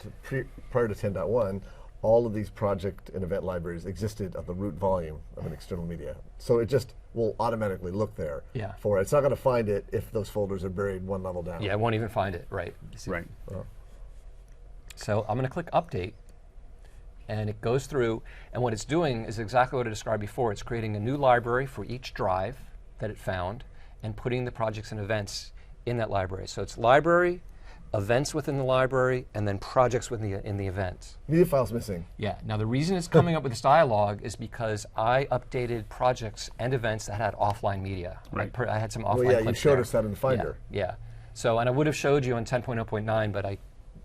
prior to 10.1, all of these project and event libraries existed at the root volume of an external media. So it just will automatically look there for it. It's not going to find it if those folders are buried one level down. Yeah, it won't even find it, right. Right. So I'm going to click update, and it goes through, and what it's doing is exactly what I described before. It's creating a new library for each drive that it found and putting the projects and events in that library. So it's library, events within the library, and then projects in the events. Media file's missing. Yeah. Now the reason it's coming up with this dialog is because I updated projects and events that had offline media. Right. I had some offline Well, yeah, you clips showed there. us that in the Finder. Yeah. So, and I would have showed you on 10.0.9, but I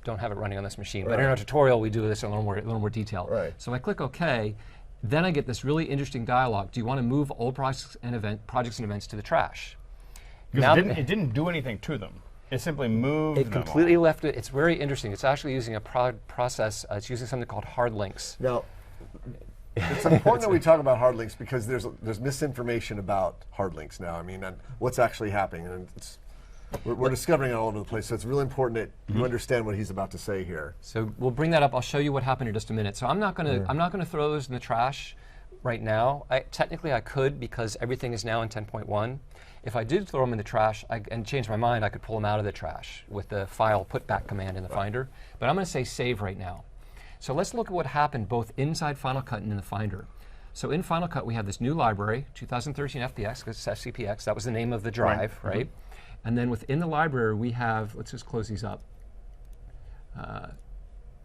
don't have it running on this machine. But in our tutorial, we do this in a little more detail. Right. So I click OK. Then I get this really interesting dialog. Do you want to move old projects and events to the trash? Because it didn't do anything to them. It simply moved It them completely all. left it. It's very interesting. It's actually using a process. It's using something called hard links. Now, it's important that we talk about hard links because there's misinformation about hard links now. I mean, and what's actually happening, and we're discovering it all over the place. So it's really important that you understand what he's about to say here. So we'll bring that up. I'll show you what happened in just a minute. So I'm not going to throw those in the trash right now. Technically, I could because everything is now in 10.1. If I did throw them in the trash and change my mind, I could pull them out of the trash with the file putback command in the Finder. But I'm going to say save right now. So let's look at what happened both inside Final Cut and in the Finder. So in Final Cut, we have this new library, 2013 FDX, because it's SCPX. That was the name of the drive, right? And then within the library, we have, let's just close these up.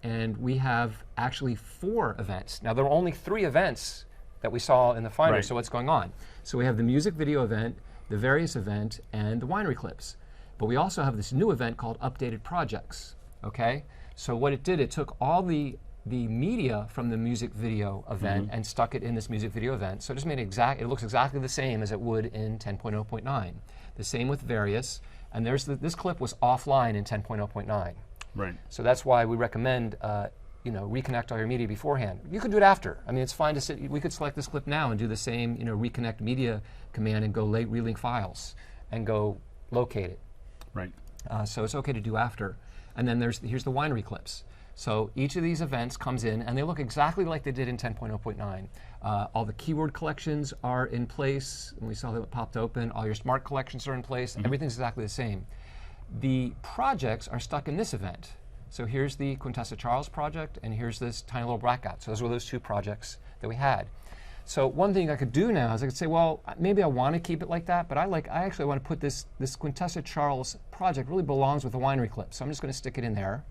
And we have actually 4 events. Now, there are only 3 events that we saw in the Finder, so what's going on? So we have the music video event, the various event, and the winery clips. But we also have this new event called Updated Projects, okay? So what it did, it took all the media from the music video event and stuck it in this music video event. So it just made it looks exactly the same as it would in 10.0.9. The same with various, and this clip was offline in 10.0.9. Right. So that's why we recommend reconnect all your media beforehand. You could do it after. I mean, it's fine to sit. We could select this clip now and do the same, reconnect media command and go relink files and go locate it. Right. So it's okay to do after. And then here's the winery clips. So each of these events comes in, and they look exactly like they did in 10.0.9. All the keyword collections are in place. And we saw that it popped open. All your smart collections are in place. Everything's exactly the same. The projects are stuck in this event. So here's the Quintessa Charles project, and here's this tiny little blackout. So those were those 2 projects that we had. So one thing I could do now is I could say, well, maybe I want to keep it like that, but I actually want to put this Quintessa Charles project really belongs with the winery clip. So I'm just going to stick it in there.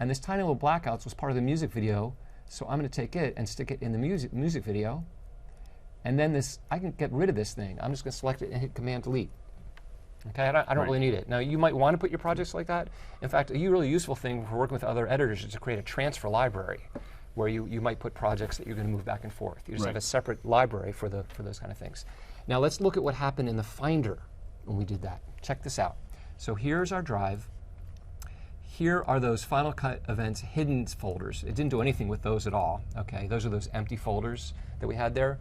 And this tiny little blackouts was part of the music video, so I'm going to take it and stick it in the music video. And then I can get rid of this thing. I'm just going to select it and hit Command Delete. Okay, I don't really need it. Now, you might want to put your projects like that. In fact, a really useful thing for working with other editors is to create a transfer library where you might put projects that you're going to move back and forth. You just have a separate library for those kind of things. Now, let's look at what happened in the Finder when we did that. Check this out. So here's our drive. Here are those Final Cut events hidden folders. It didn't do anything with those at all. Okay, those are those empty folders that we had there.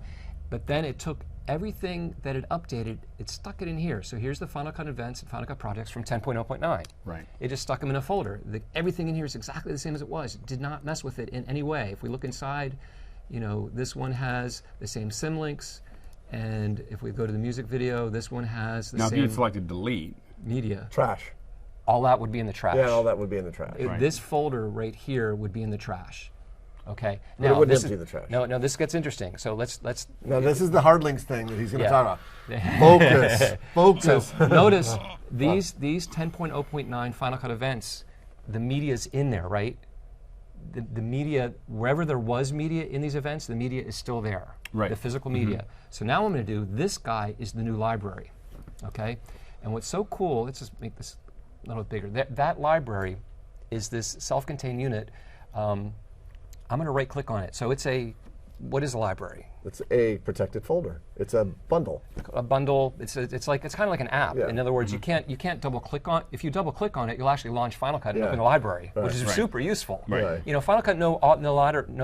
But then it took everything that it updated, it stuck it in here. So here's the Final Cut events and Final Cut projects from 10.0.9. Right. It just stuck them in a folder. Everything in here is exactly the same as it was. It did not mess with it in any way. If we look inside, this one has the same symlinks, and if we go to the music video, this one has the same. Now, if you had selected delete, media. Trash. All that would be in the trash. Yeah, all that would be in the trash. This folder right here would be in the trash. Okay. But it wouldn't empty the trash. No, this gets interesting. So let's. Now this is the hard links thing that he's going to talk about. Focus. Focus. So notice these 10.0.9 Final Cut events, the media's in there, right? The media, wherever there was media in these events, the media is still there. Right. The physical media. So now what I'm going to do, this guy is the new library. Okay? And what's so cool, let's just make this a little bigger. That library is this self-contained unit. I'm going to right-click on it. So it's what is a library? It's a protected folder. It's a bundle. A bundle. It's kind of like an app. Yeah. In other words, you can't double-click on. If you double-click on it, you'll actually launch Final Cut and open a library, which is super useful. Right. You know, Final Cut no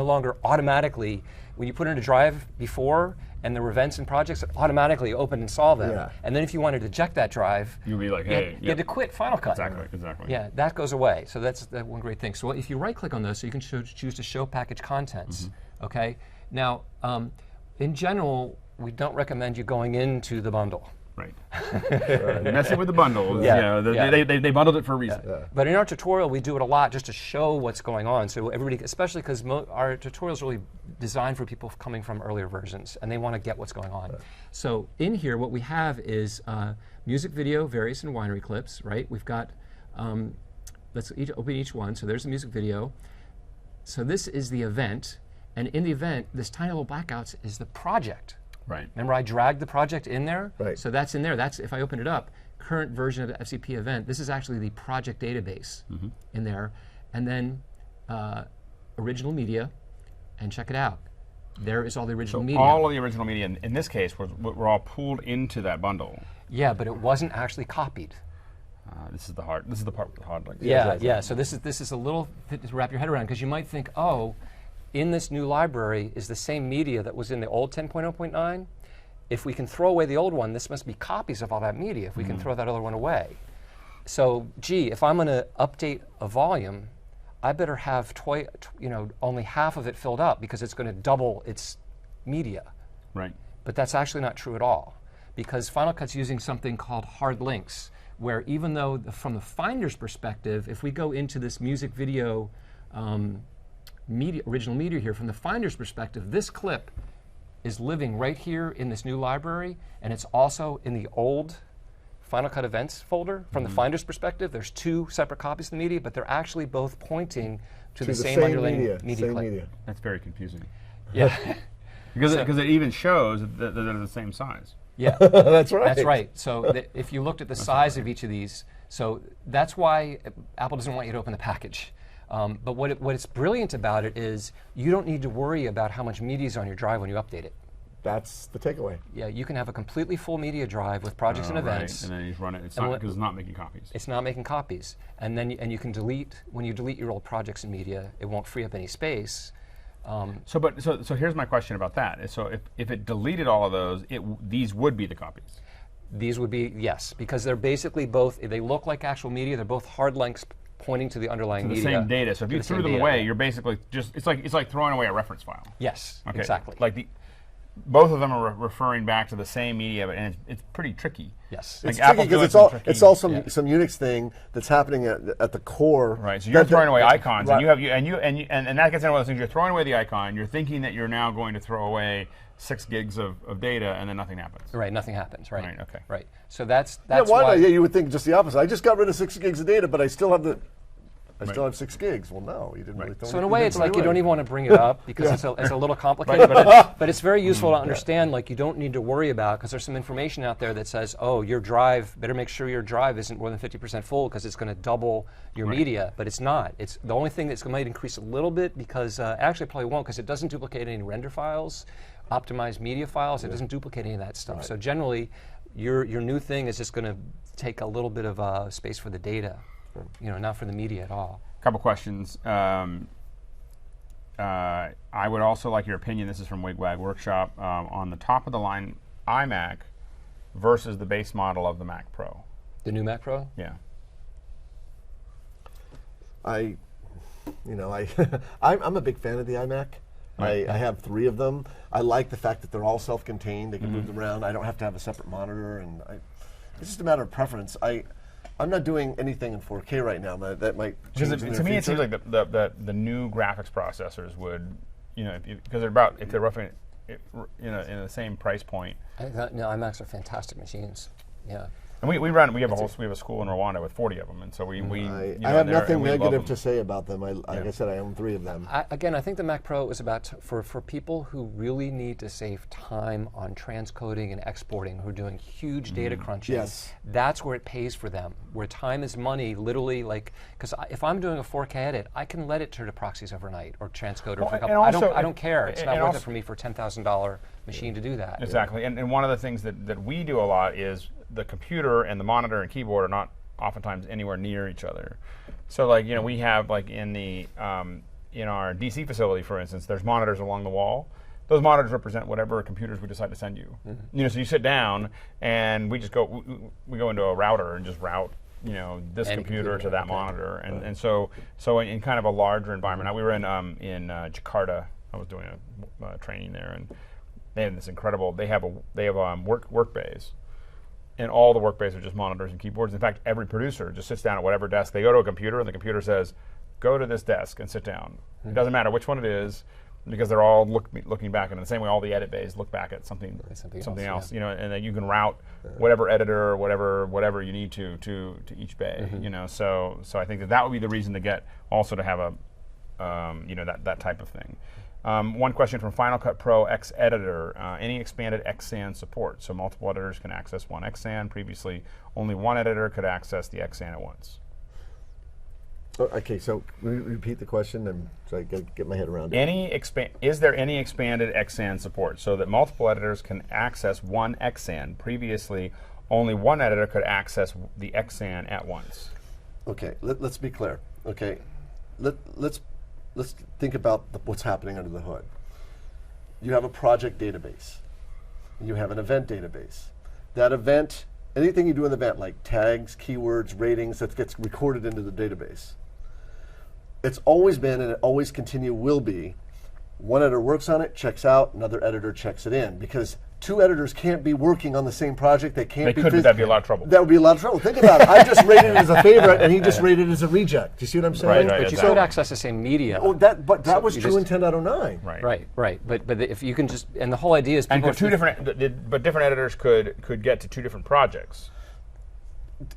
longer automatically, when you put in a drive before, and there were events and projects that automatically open and saw them. Yeah. And then if you wanted to eject that drive, You'd be like, hey, you had to quit Final Cut. Exactly. Yeah, that goes away. So that's one great thing. So if you right-click on those, so you can choose to show package contents. Okay. Now, in general, we don't recommend you going into the bundle. Right. Messing with the bundles. Yeah. You know, they bundled it for a reason. Yeah. But in our tutorial, we do it a lot just to show what's going on. So everybody, especially because our tutorial is really designed for people coming from earlier versions, and they want to get what's going on. Right. So in here, what we have is music video, various and winery clips, right? We've got, let's open each one. So there's the music video. So this is the event. And in the event, this tiny little blackouts is the project. Right. Remember I dragged the project in there? Right. So that's in there. That's, if I open it up, current version of the FCP event, this is actually the project database in there. And then original media, and check it out. There is all the original media. All of the original media, in this case, were all pulled into that bundle. Yeah, but it wasn't actually copied. This is the part with the hard link. Yeah. So this is a little to wrap your head around, because you might think, oh, in this new library is the same media that was in the old 10.0.9. If we can throw away the old one, this must be copies of all that media if we can throw that other one away. So, gee, if I'm going to update a volume, I better have only half of it filled up, because it's going to double its media. Right. But that's actually not true at all, because Final Cut's using something called hard links, where even though from the finder's perspective, if we go into this music video original media here, from the finder's perspective, this clip is living right here in this new library, and it's also in the old Final Cut Events folder. From the finder's perspective, there's two separate copies of the media, but they're actually both pointing to the same underlying media clip. That's very confusing. Yeah. because it even shows that they're the same size. Yeah. That's right. That's right. So if you looked at the size of each of these, so that's why Apple doesn't want you to open the package. But what's brilliant about it is you don't need to worry about how much media is on your drive when you update it. That's the takeaway. Yeah, you can have a completely full media drive with projects and events. Right. And then you just run it. It's not, because it's not making copies. It's not making copies. And then you can delete, when you delete your old projects and media, it won't free up any space. So here's my question about that. So if it deleted all of those, these would be the copies. These would be, yes, because they're basically both, they look like actual media, they're both hard links pointing to the underlying media. The same data. So if you threw them away, you're basically just, it's like throwing away a reference file. Yes, okay. Exactly. Like both of them are referring back to the same media, and it's pretty tricky. Yes. It's tricky because it's all some Unix thing that's happening at the core. Right. So you're throwing away icons, right. and that gets into one of those things. You're throwing away the icon. You're thinking that you're now going to throw away 6 gigs of data, and then nothing happens. Right. Nothing happens. Right. Right. Okay. Right. So that's why why. not? Yeah, you would think just the opposite. I just got rid of 6 gigs of data, but I still have still have 6 gigs. Well, no, you didn't really throw. So in a way, it's like you don't even want to bring it up because it's a little complicated, but it's very useful to understand. Like, you don't need to worry about, because there's some information out there that says, oh, your drive, better make sure your drive isn't more than 50% full, because it's going to double your media. But it's not. It's the only thing that's might increase a little bit, because actually it probably won't, because it doesn't duplicate any render files, optimized media files. It doesn't duplicate any of that stuff. Right. So generally, your new thing is just going to take a little bit of space for the data. Not for the media at all. Couple questions. I would also like your opinion. This is from Wigwag Workshop on the top of the line iMac versus the base model of the Mac Pro. The new Mac Pro? Yeah. I'm a big fan of the iMac. Right. I have 3 of them. I like the fact that they're all self-contained. They can move them around. I don't have to have a separate monitor, and it's just a matter of preference. I'm not doing anything in 4K right now. That might change in the to me, future. it seems like the new graphics processors would, because if they're roughly, in the same price point. No, iMacs are fantastic machines. Yeah. And we have a school in Rwanda with 40 of them, and so I have nothing negative to say about them. Like I said, I own 3 of them. I think the Mac Pro is about for people who really need to save time on transcoding and exporting, who are doing huge data crunching. Yes. That's where it pays for them. Where time is money, literally, like, because if I'm doing a 4K edit, I can let it turn to proxies overnight or transcode or for a couple. I don't care. It's not worth it for me for $10,000 machine to do that. Exactly. And one of the things that we do a lot is the computer and the monitor and keyboard are not oftentimes anywhere near each other. So like, we have like in the in our DC facility, for instance, there's monitors along the wall. Those monitors represent whatever computers we decide to send you. So you sit down and we just we go into a router and just route this computer to that monitor, and so in kind of a larger environment. Now we were in Jakarta. I was doing a training there, and they have this incredible. They have work bays. And all the work bays are just monitors and keyboards. In fact, every producer just sits down at whatever desk. They go to a computer, and the computer says, go to this desk and sit down. It doesn't matter which one it is, because they're all looking back. And in the same way, all the edit bays look back at something else. And then you can route whatever editor or whatever you need to each bay. So I think that would be the reason to get also to have a that type of thing. One question from Final Cut Pro X Editor, any expanded XSAN support? So multiple editors can access one XSAN. Previously, only one editor could access the XSAN at once. Okay, so repeat the question and so I get my head around it. Is there any expanded XSAN support so that multiple editors can access one XSAN? Previously, only one editor could access the XSAN at once. Okay, let's be clear. Okay, let's think about what's happening under the hood. You have a project database. You have an event database. That event, anything you do in the event, like tags, keywords, ratings, that gets recorded into the database. It's always been, and it always will be, one editor works on it, checks out, another editor checks it in, because 2 editors can't be working on the same project. They can't be. That'd be a lot of trouble. That would be a lot of trouble. Think about it. I just rated it as a favorite, and he just rated it as a reject. Do you see what I'm saying? Right, but you could access the same media. Oh, that was true in 10.09. Right. But if you can just, and the whole idea is, but different editors could get to 2 different projects.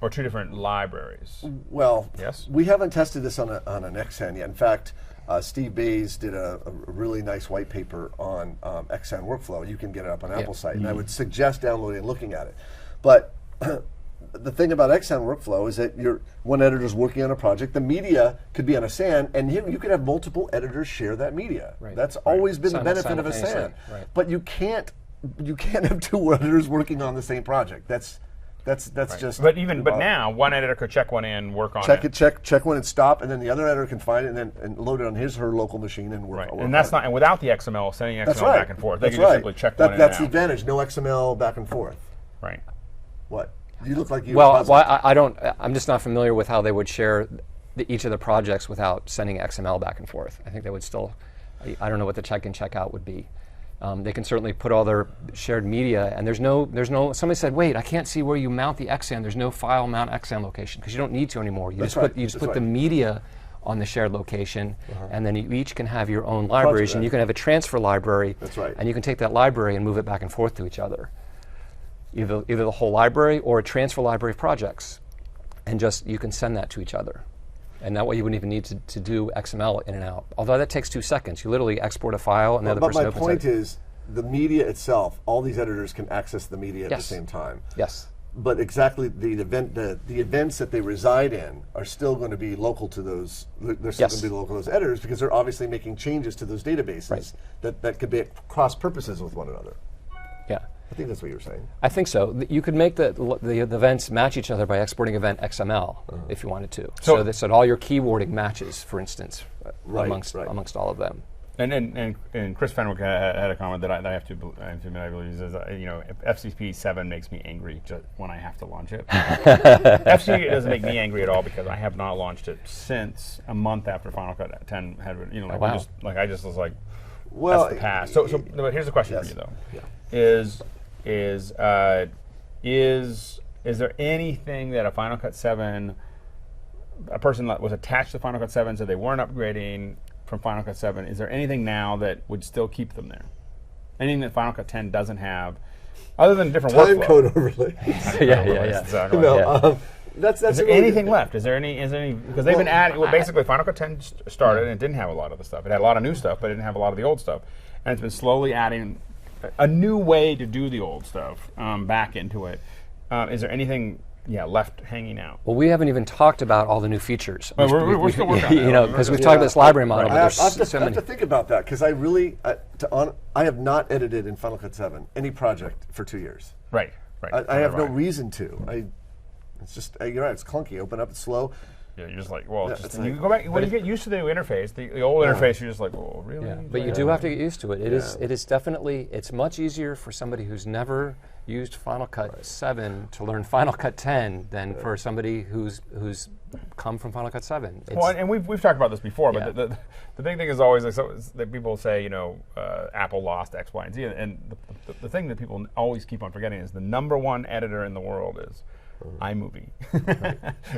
Or 2 different libraries. Well, yes? We haven't tested this on an XSAN yet. In fact, Steve Bays did a really nice white paper on XSAN workflow. You can get it up on Apple's site, and I would suggest downloading and looking at it. But the thing about XSAN workflow is that one editor's working on a project. The media could be on a SAN, and you could have multiple editors share that media. Right. That's always been the benefit of a SAN. Right. But you can't have 2 editors working on the same project. That's just. But now, one editor could check one in, work on it. Check one and stop, and then the other editor can find it and load it on her local machine and work. And that's not, and without the XML, sending XML back and forth, they can just simply check one in. That's the advantage. No XML back and forth. Right. What? You look like you. Well, I don't. I'm just not familiar with how they would share each of the projects without sending XML back and forth. I think they would still. I don't know what the check in check out would be. They can certainly put all their shared media, and there's no. Somebody said, wait, I can't see where you mount the XSAN. There's no file mount XSAN location because you don't need to anymore. You just put the media on the shared location, and then you each can have your own libraries, and you can have a transfer library. That's right. And you can take that library and move it back and forth to each other. Either the whole library or a transfer library of projects, and you can send that to each other. And that way you wouldn't even need to do XML in and out. Although that takes 2 seconds. You literally export a file and the other person opens it. But my point is, the media itself, all these editors can access the media at the same time. Yes. But exactly the events that they reside in are still going to be local to those. They're still going to be local to those editors because they're obviously making changes to those databases that could be at cross purposes with one another. Yeah. I think that's what you were saying. I think so. You could make the events match each other by exporting event XML if you wanted to. So that all your keywording matches, for instance, amongst all of them. And Chris Fenwick had a comment that I have to admit I believe says FCP 7 makes me angry just when I have to launch it. FCP doesn't make me angry at all because I have not launched it since a month after Final Cut 10 had I just was like, well, that's the past. So but here's the question for you though: is there anything that a Final Cut 7, a person that was attached to Final Cut 7, so they weren't upgrading from Final Cut 7, is there anything now that would still keep them there? Anything that Final Cut 10 doesn't have other than different time workflow. code overlay. Yeah. Exactly. No, that's Is there really anything left? Is there any? Because they've been adding. Well, basically, Final Cut 10 started and it didn't have a lot of the stuff. It had a lot of new stuff, but it didn't have a lot of the old stuff. And it's been slowly adding a new way to do the old stuff back into it. Is there anything? Left hanging out. Well, we haven't even talked about all the new features. Well, we're still working on that. You know, because we've talked about this library model. But I there's have to think about that because I have not edited in Final Cut 7 any project for 2 years. Right. I have no reason to. It's just you're right. It's clunky. Open up. It's slow. Yeah, you're just like, well, you go back when you get used to the new interface. The old interface, you're just like, well, really? Yeah. But you do have to get used to it. It is definitely. It's much easier for somebody who's never used Final Cut 7 to learn Final Cut 10 than for somebody who's come from Final Cut 7. Well, and we've talked about this before, but the big thing is always that people say, Apple lost X, Y, and Z, and the thing that people always keep on forgetting is the #1 editor in the world is iMovie.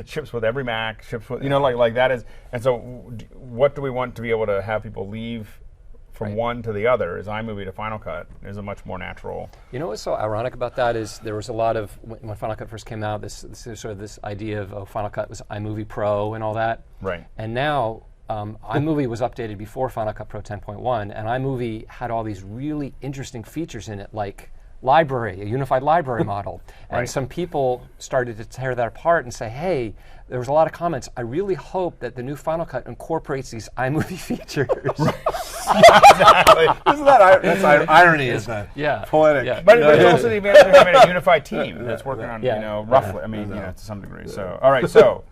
Ships with every Mac, ships with, like that is, and so what do we want to be able to have people leave from one to the other? Is iMovie to Final Cut is a much more natural. You know what's so ironic about that is there was a lot of, when Final Cut first came out, this sort of this idea of Final Cut was iMovie Pro and all that. Right. And now iMovie was updated before Final Cut Pro 10.1, and iMovie had all these really interesting features in it, like library, a unified library model. And some people started to tear that apart and say, hey, there was a lot of comments. I really hope that the new Final Cut incorporates these iMovie features. Exactly. Isn't that's irony, isn't it? Yeah. Poetic. Yeah. But it's also the advantage of having a unified team that's working on, roughly. I mean, to some degree. So, all right. So,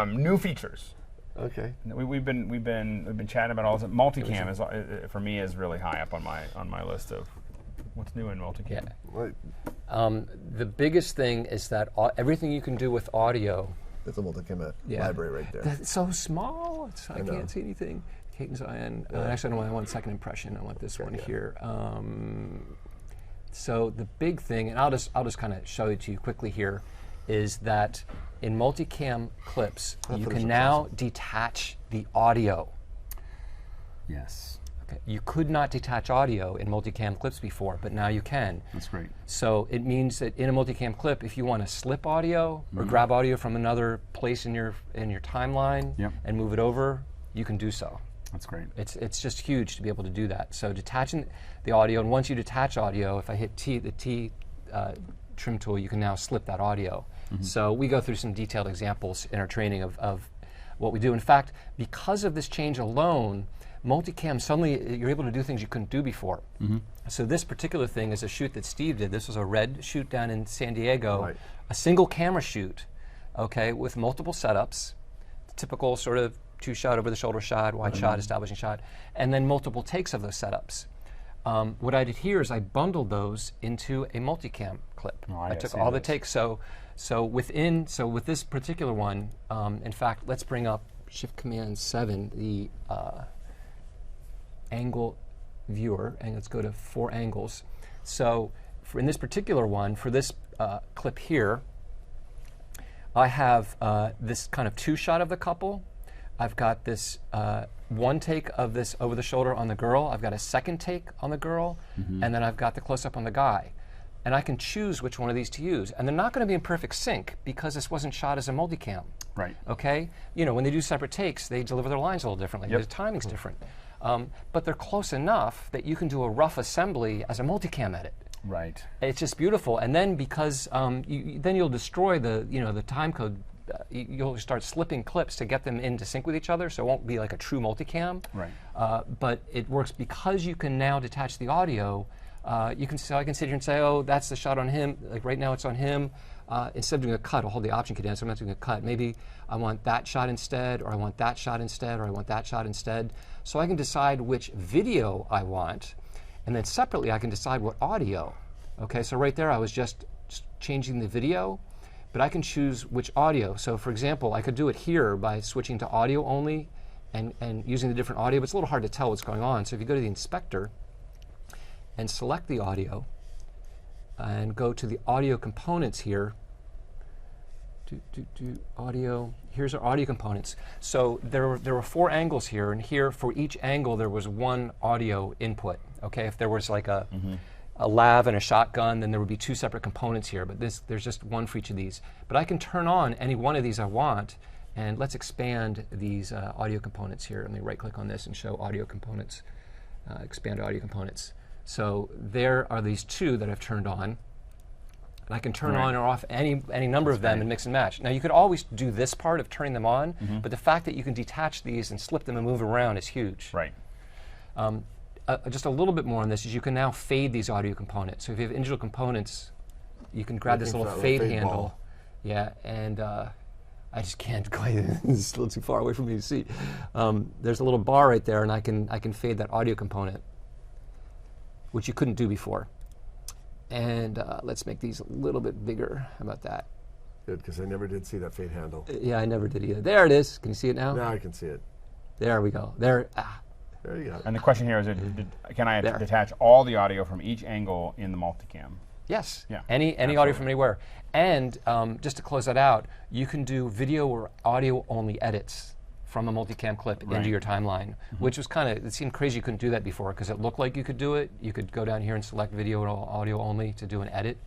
new features. Okay. We've been chatting about all this. Multicam is for me is really high up on my list of what's new in multicam. Yeah. The biggest thing is that everything you can do with audio. It's a multicam library right there. It's so small. I can't see anything. Kate and Zion. Actually, I want second impression. I want this one here. So the big thing, and I'll just kind of show it to you quickly here, is that in multicam clips, you can now detach the audio. Yes. Okay. You could not detach audio in multicam clips before, but now you can. That's great. So it means that in a multicam clip, if you want to slip audio or grab audio from another place in your timeline and move it over, you can do so. That's great. It's just huge to be able to do that. So detaching the audio, and once you detach audio, if I hit the T trim tool, you can now slip that audio. So we go through some detailed examples in our training of what we do. In fact, because of this change alone, multicam, suddenly you're able to do things you couldn't do before. So this particular thing is a shoot that Steve did. This was a red shoot down in San Diego, a single camera shoot, with multiple setups, typical sort of two-shot over-the-shoulder shot, wide shot, establishing shot, and then multiple takes of those setups. What I did here is I bundled those into a multicam clip. I took all the takes. So with this particular one, in fact, let's bring up Shift Command 7, the angle viewer, and let's go to 4 angles. So in this particular one, for this clip here, I have this kind of two-shot of the couple. I've got this one take of this over the shoulder on the girl. I've got a second take on the girl, and then I've got the close-up on the guy. And I can choose which one of these to use. And they're not going to be in perfect sync because this wasn't shot as a multicam. Right. Okay? When they do separate takes, they deliver their lines a little differently. The timing's different. But they're close enough that you can do a rough assembly as a multicam edit. Right. It's just beautiful. And then because then you'll destroy the time code. You'll start slipping clips to get them into sync with each other, so it won't be like a true multicam. Right. But it works because you can now detach the audio. I can sit here and say, oh, that's the shot on him. Like right now, it's on him. Instead of doing a cut, I'll hold the Option key down, so I'm not doing a cut. Maybe I want that shot instead, or I want that shot instead, or I want that shot instead. So I can decide which video I want, and then separately I can decide what audio. Okay, so right there I was just changing the video, but I can choose which audio. So for example, I could do it here by switching to audio only and using the different audio, but it's a little hard to tell what's going on. So if you go to the inspector and select the audio and go to the audio components here, audio, here's our audio components. So there were 4 angles here, and here for each angle there was one audio input. Okay, if there was like a a lav and a shotgun, then there would be 2 separate components here, but there's just one for each of these. But I can turn on any one of these I want, and let's expand these audio components here. Let me right-click on this and show audio components, expand audio components. So there are these 2 that I've turned on. And I can turn on or off any number of them and mix and match. Now, you could always do this part of turning them on, but the fact that you can detach these and slip them and move around is huge. Right. Just a little bit more on this is you can now fade these audio components. So if you have individual components, you can grab this little fade handle. Ball. Yeah, and I just can't quite, it's still too far away for me to see. There's a little bar right there, and I can fade that audio component, which you couldn't do before. And let's make these a little bit bigger. How about that? Good, because I never did see that fade handle. Yeah, I never did either. There it is. Can you see it now? Now I can see it. There we go. There. There you go. And the question here is, can I detach all the audio from each angle in the multicam? Yes. Yeah. Any audio from anywhere. And just to close that out, you can do video or audio only edits from a multicam clip into your timeline, which was it seemed crazy you couldn't do that before because it looked like you could do it. You could go down here and select video or audio only to do an edit.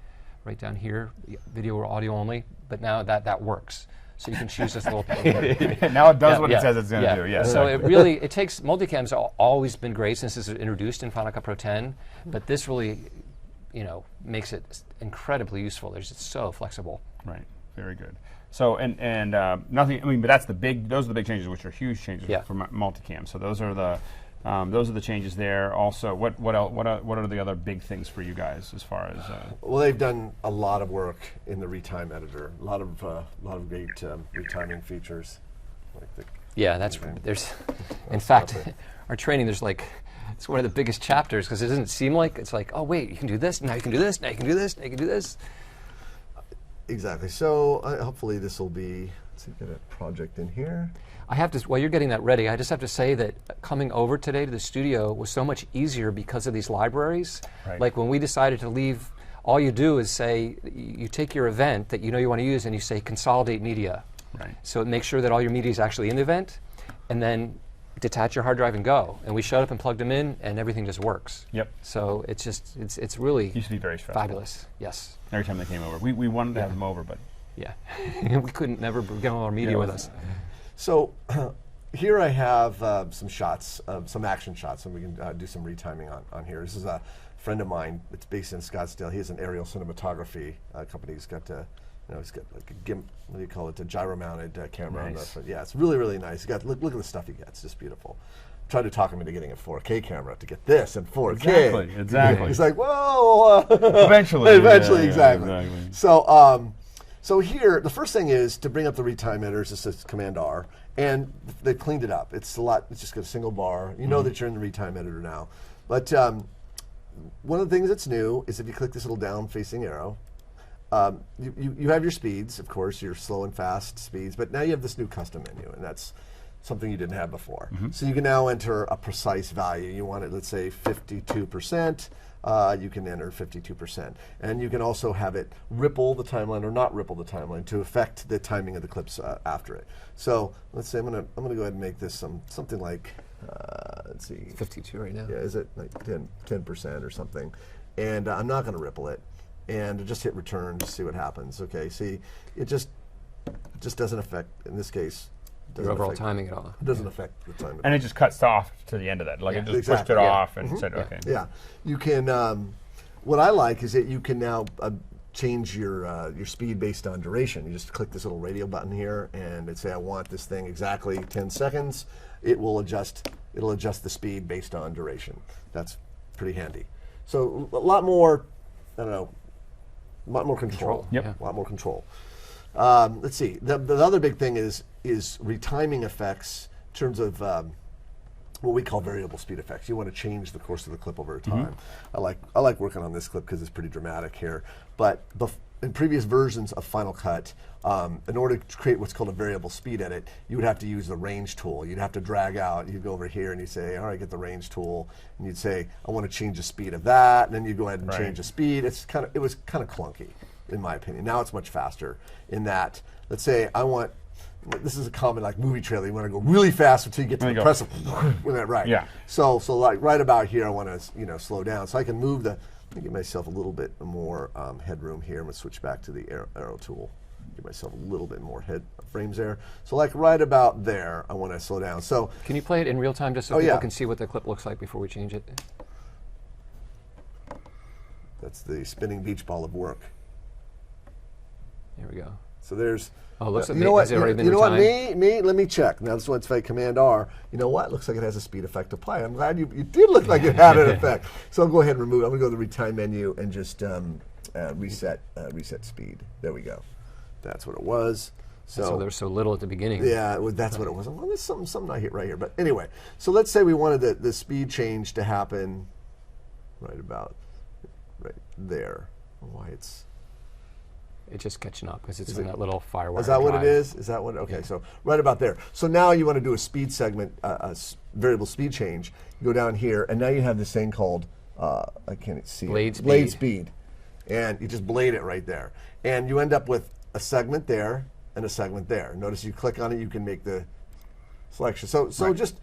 Right down here, video or audio only. But now that works. So you can choose this little thing. Now it does what it says it's going to do. Yeah. So it takes, multicam's always been great since this was introduced in Final Cut Pro 10, but this really, makes it incredibly useful. It's just so flexible. Right. Very good. So and nothing. I mean, but those are the big changes, which are huge changes for multicam. So those are the changes there. Also, what are the other big things for you guys as far as? Well, they've done a lot of work in the retime editor. A lot of great retiming features. There's, in fact, our training. There's it's one of the biggest chapters because it doesn't seem like it's oh wait, you can do this now, you can do this now, you can do this now, you can do this. Exactly. So hopefully this will be. Let's see, get a project in here. I have to, while you're getting that ready, I just have to say that coming over today to the studio was so much easier because of these libraries. Right. Like when we decided to leave, all you do is say, you take your event that you know you want to use and you say consolidate media. Right. So make sure that all your media is actually in the event, and then detach your hard drive and go. And we showed up and plugged them in, and everything just works. Yep. So it's just, it's really used to be very stressful. Fabulous. Yes. Every time they came over, we wanted to have them over, but yeah, we couldn't never get all our media with us. So here I have some shots, some action shots, and we can do some retiming on here. This is a friend of mine. It's based in Scottsdale. He has an aerial cinematography company. He's got he's got like a GIMP, what do you call it, a gyro-mounted camera on the front. Yeah, it's really, really nice. He got look at the stuff he gets. It's just beautiful. Tried to talk him into getting a 4K camera to get this in 4K. Exactly. He's like, whoa. Eventually. Exactly. So here, the first thing is to bring up the retime editors. This is Command R, and they've cleaned it up. It's it's just got a single bar. You know that you're in the retime editor now. But one of the things that's new is if you click this little down-facing arrow, you have your speeds, of course, your slow and fast speeds, but now you have this new custom menu, and that's something you didn't have before. So you can now enter a precise value. You want it, let's say, 52%. You can enter 52%. And you can also have it ripple the timeline or not ripple the timeline to affect the timing of the clips after it. So let's say I'm gonna go ahead and make this something like, let's see. 52 right now. Yeah, is it like 10% or something? And I'm not gonna ripple it. And just hit return to see what happens. Okay, see, it just doesn't affect, in this case, your overall timing at all. It doesn't affect the timing. And it just cuts off to the end of that. Like it just pushed it off and said, okay. Yeah, you can, what I like is that you can now change your speed based on duration. You just click this little radio button here and it say, I want this thing exactly 10 seconds. It'll adjust the speed based on duration. That's pretty handy. So a lot more, I don't know, a lot more control. Yep. A lot more control. Let's see. The other big thing is retiming effects in terms of what we call variable speed effects. You want to change the course of the clip over time. I like working on this clip because it's pretty dramatic here. But in previous versions of Final Cut, in order to create what's called a variable speed edit, you would have to use the range tool. You'd have to drag out. You'd go over here and you'd say, all right, get the range tool, and you'd say, I want to change the speed of that, and then you go ahead and change the speed. It was kind of clunky, in my opinion. Now it's much faster. In that, let's say I want. This is a common like movie trailer. You want to go really fast until you get to the press. When that right. Yeah. So like right about here, I want to slow down. So I can move the Let me give myself a little bit more headroom here. I'm going to switch back to the arrow tool. Give myself a little bit more frames there. So like right about there, I want to slow down. So can you play it in real time just so people can see what the clip looks like before we change it? That's the spinning beach ball of work. There we go. So there's. Oh, looks like you know what? Has it already been you know what? retimed? Let me check. Now this one's Command R. You know what? Looks like it has a speed effect apply. I'm glad you did look like it had an effect. So I'll go ahead and remove it. I'm going to go to the retime menu and just reset speed. There we go. That's what it was. So there was so little at the beginning. Yeah, that's what it was. Well, there's something not right here. But anyway, so let's say we wanted the speed change to happen right there. Why it's just catching up because it's in that little firewire. Is that what drive. it is? Is that what? Okay, so right about there. So now you want to do a speed segment, variable speed change. You go down here, and now you have this thing called I can't see blade speed, and you just blade it right there, and you end up with a segment there and a segment there. Notice you click on it, you can make the selection. So just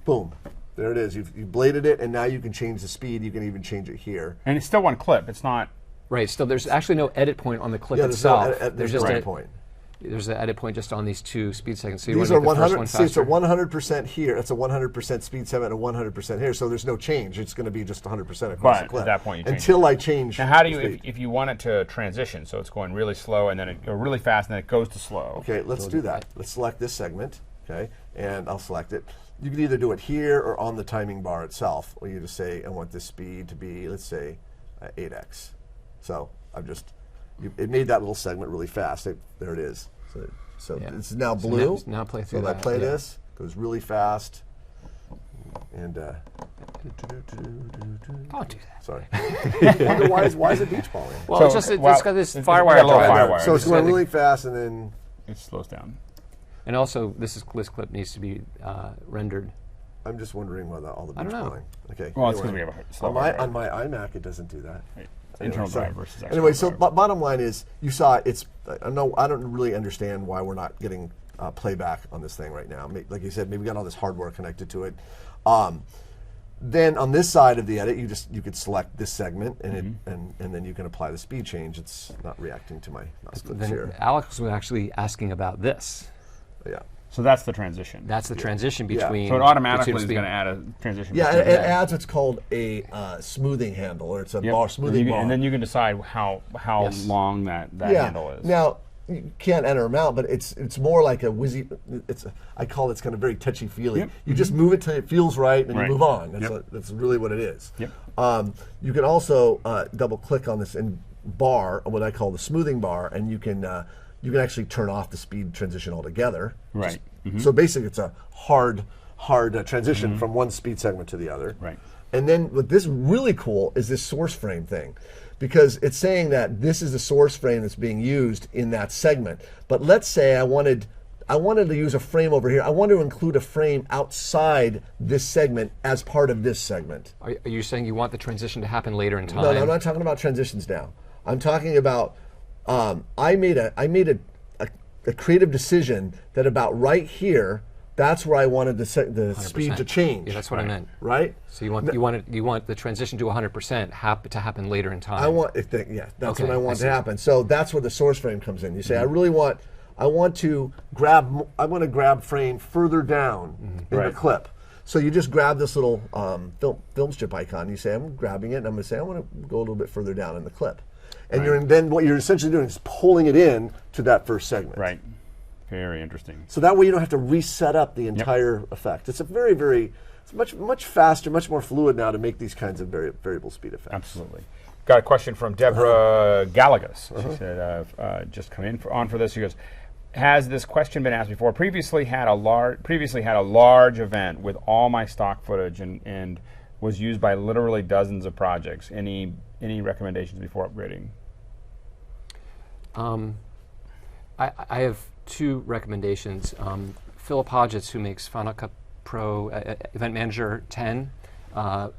boom. There it is. You've bladed it, and now you can change the speed. You can even change it here. And it's still one clip. It's not. Right. Still, there's actually no edit point on the clip itself. There's just an edit point. There's an edit point just on these two speed segments. So you these want to are make the first one faster. So 100% here. It's a 100% speed segment and 100% here. So there's no change. It's going to be just 100% across the clip. At that point, you change until I change. Now, how do you, if you want it to transition, so it's going really slow and then it goes really fast and then it goes to slow? Okay, let's do that. Let's select this segment. Okay, and I'll select it. You can either do it here or on the timing bar itself, or you just say, I want this speed to be, let's say, 8x. So it made that little segment really fast. There it is. So it's now blue. So now play through that. So I play this, goes really fast, and don't do that. Sorry. Wonder why is it beach balling? Well, it's got this firewire drive. So it's going really fast, and then it slows down. And also, this clip needs to be rendered. I'm just wondering why all the beach balling. Okay. Well, it's because we have a slow on my iMac, it doesn't do that. Right. Internal drive versus external anyway, so drive. Bottom line is, you saw it's. I don't really understand why we're not getting playback on this thing right now. Like you said, maybe we got all this hardware connected to it. Then on this side of the edit, you could select this segment, and then you can apply the speed change. It's not reacting to my mouse clicks here. Alex was actually asking about this. Yeah. So that's the transition. That's the transition between. So it automatically is going to add a transition. Yeah, it adds what's called a smoothing handle, or it's a smoothing bar. And then you can decide how long that handle is. Now, you can't enter them out, but it's more like a whizzy. I call it's kind of very touchy-feely. Yep. You just move it till it feels right, and you move on. That's really what it is. Yep. You can also double-click on this bar, what I call the smoothing bar, and you can actually turn off the speed transition altogether. Right. So basically, it's a hard transition from one speed segment to the other. Right. And then what this really cool is this source frame thing, because it's saying that this is the source frame that's being used in that segment. But let's say I wanted to use a frame over here. I want to include a frame outside this segment as part of this segment. Are you saying you want the transition to happen later in time? No, I'm not talking about transitions now. I'm talking about I made a creative decision that about right here, that's where I wanted the speed to change. Yeah, that's what I meant. Right. So you want the transition to 100% to happen later in time. That's what I want to happen. So that's where the source frame comes in. You say I want to grab frame further down in the clip. So you just grab this little film strip icon. You say I'm grabbing it, and I'm going to say I want to go a little bit further down in the clip. And then what you're essentially doing is pulling it in to that first segment. Right. Very interesting. So that way you don't have to reset up the entire effect. It's a it's much faster, much more fluid now to make these kinds of variable speed effects. Absolutely. Got a question from Deborah Gallagos. She said, just come in on for this. She goes, has this question been asked before? Previously had a large event with all my stock footage and was used by literally dozens of projects. Any recommendations before upgrading? I have two recommendations. Philip Hodgetts, who makes Final Cut Pro Event Manager 10,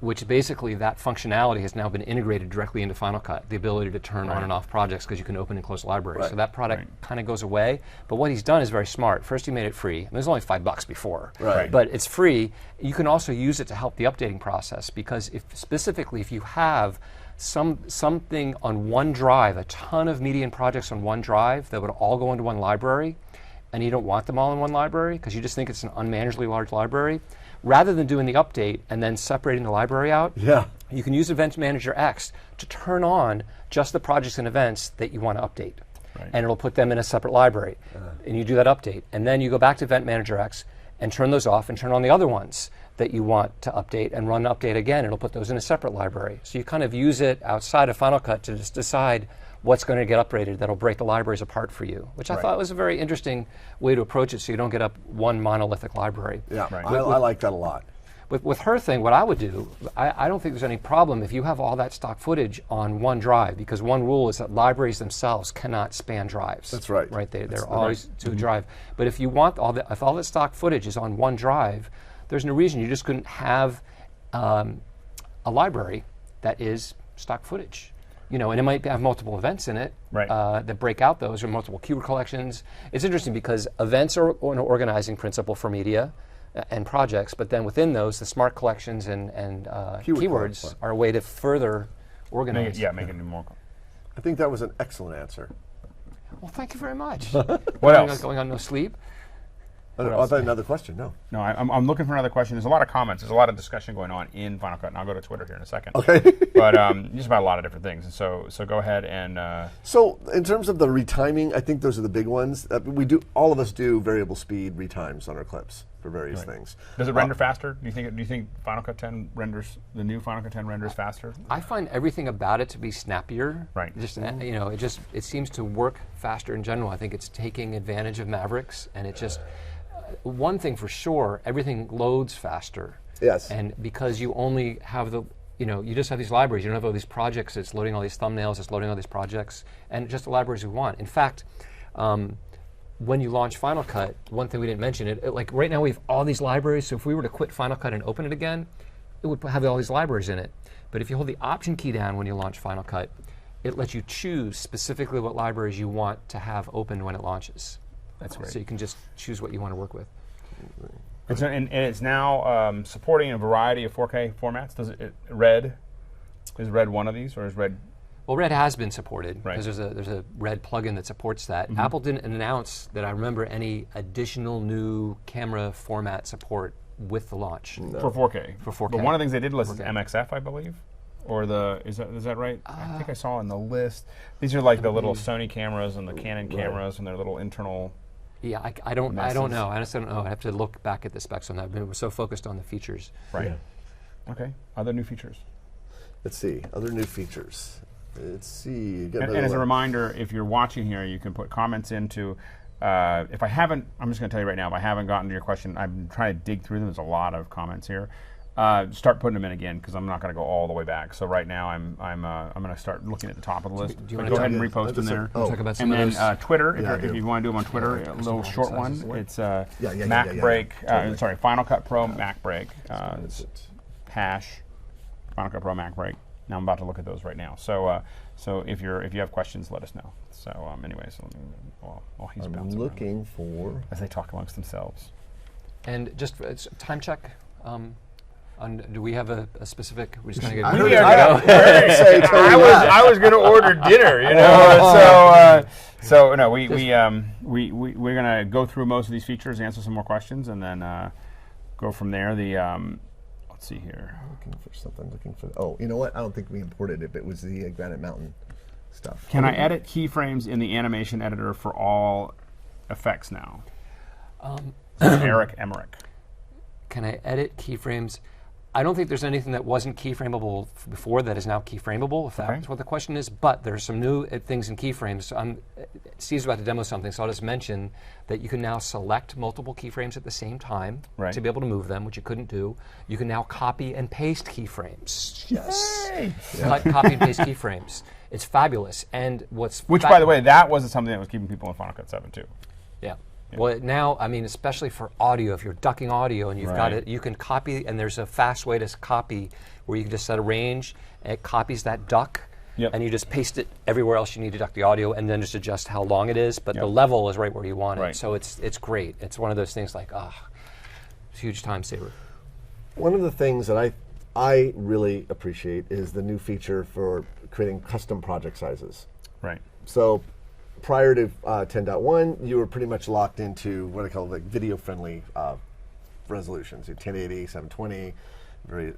which basically that functionality has now been integrated directly into Final Cut, the ability to turn on and off projects because you can open and close libraries. Right. So that product kind of goes away. But what he's done is very smart. First, he made it free. And there's only $5 before. Right. But it's free. You can also use it to help the updating process because specifically if you have something on one drive, a ton of media and projects on one drive that would all go into one library, and you don't want them all in one library because you just think it's an unmanageably large library, rather than doing the update and then separating the library out, you can use Event Manager X to turn on just the projects and events that you want to update. Right. And it'll put them in a separate library. And you do that update. And then you go back to Event Manager X and turn those off and turn on the other ones that you want to update and run the update again. It'll put those in a separate library. So you kind of use it outside of Final Cut to just decide what's going to get upgraded that'll break the libraries apart for you, which I thought was a very interesting way to approach it so you don't get up one monolithic library. Yeah, I like that a lot. With her thing, what I would do, I don't think there's any problem if you have all that stock footage on one drive, because one rule is that libraries themselves cannot span drives. That's right. Right, they're always to a drive. But if you want if all that stock footage is on one drive, there's no reason you just couldn't have a library that is stock footage. And it might have multiple events in it that break out those, or multiple keyword collections. It's interesting because events are an organizing principle for media and projects, but then within those, the smart collections and keywords are a way to further organize. Make it more. I think that was an excellent answer. Well, thank you very much. What else? Going on no sleep? I thought another question. No, I'm looking for another question. There's a lot of comments. There's a lot of discussion going on in Final Cut, and I'll go to Twitter here in a second. Okay. But just about a lot of different things. And so go ahead and. So in terms of the retiming, I think those are the big ones. All of us do variable speed retimes on our clips for various things. Does it render faster? Do you think Final Cut 10 renders, the new Final Cut 10 renders faster? I find everything about it to be snappier. Right. Just it seems to work faster in general. I think it's taking advantage of Mavericks, and it just. One thing for sure, everything loads faster. Yes. And because you only have you just have these libraries. You don't have all these projects. It's loading all these thumbnails. It's loading all these projects, and just the libraries we want. In fact, when you launch Final Cut, one thing we didn't mention, like right now we have all these libraries. So if we were to quit Final Cut and open it again, it would have all these libraries in it. But if you hold the Option key down when you launch Final Cut, it lets you choose specifically what libraries you want to have open when it launches. That's great. So you can just choose what you want to work with. And it's now supporting a variety of 4K formats. Is Red one of these, or is Red? Well, Red has been supported because Right. there's a Red plugin that supports that. Apple didn't announce that I remember any additional new camera format support with the launch. For 4K. For 4K. But one of the things they did list is 4K. MXF, I believe. Or is that right? I think I saw in the list. These are like the little Sony cameras and the Canon cameras and their little internal. Yeah, I don't know. I just don't know. I have to look back at the specs on that. We're so focused on the features. Right. Okay. Other new features. Let's see. Other new features. Let's see. And as a reminder, if you're watching here, you can put comments into. If I haven't, I'm just going to tell you right now. If I haven't gotten to your question, I'm trying to dig through them. There's a lot of comments here. Start putting them in again because I'm not going to go all the way back. So right now I'm going to start looking at the top of the list. Do you But want go to ahead and repost them there. talk about some And of then those? Twitter, Yeah, if you want to do them on Twitter, a little short one. It's Mac Break. Totally. Sorry, Final Cut Pro Mac Break. Hash Final Cut Pro Mac Break. Now I'm about to look at those right now. So if you have questions, let us know. So anyways, he's bouncing looking for as they talk amongst themselves. And just time check. Do we have a specific? We're just going to I get. heard I was going to order dinner, you know. So no, we're going to go through most of these features, answer some more questions, and then go from there. Let's see here. looking for. Oh, you know what? I don't think we imported it. It was the Granite Mountain stuff. Can I edit keyframes in the animation editor for all effects now? Eric Emmerich. Can I edit keyframes? I don't think there's anything that wasn't keyframeable before that is now keyframeable, if that's what the question is. But there's some new things in keyframes. Steve's about to demo something, so I'll just mention that you can now select multiple keyframes at the same time to be able to move them, which you couldn't do. You can now copy and paste keyframes. Yes. Copy and paste keyframes. It's fabulous. And Which, by the way, that wasn't something that was keeping people in Final Cut 7 too. Yeah. Yeah. Well, now, I mean, especially for audio, if you're ducking audio and you've got it, you can copy, and there's a fast way to copy where you can just set a range, and it copies that duck, and you just paste it everywhere else you need to duck the audio, and then just adjust how long it is, but the level is right where you want it. So it's great. It's one of those things like, it's a huge time saver. One of the things that I really appreciate is the new feature for creating custom project sizes. Right. So prior to 10.1, you were pretty much locked into what I call like video-friendly resolutions. 1080, 720,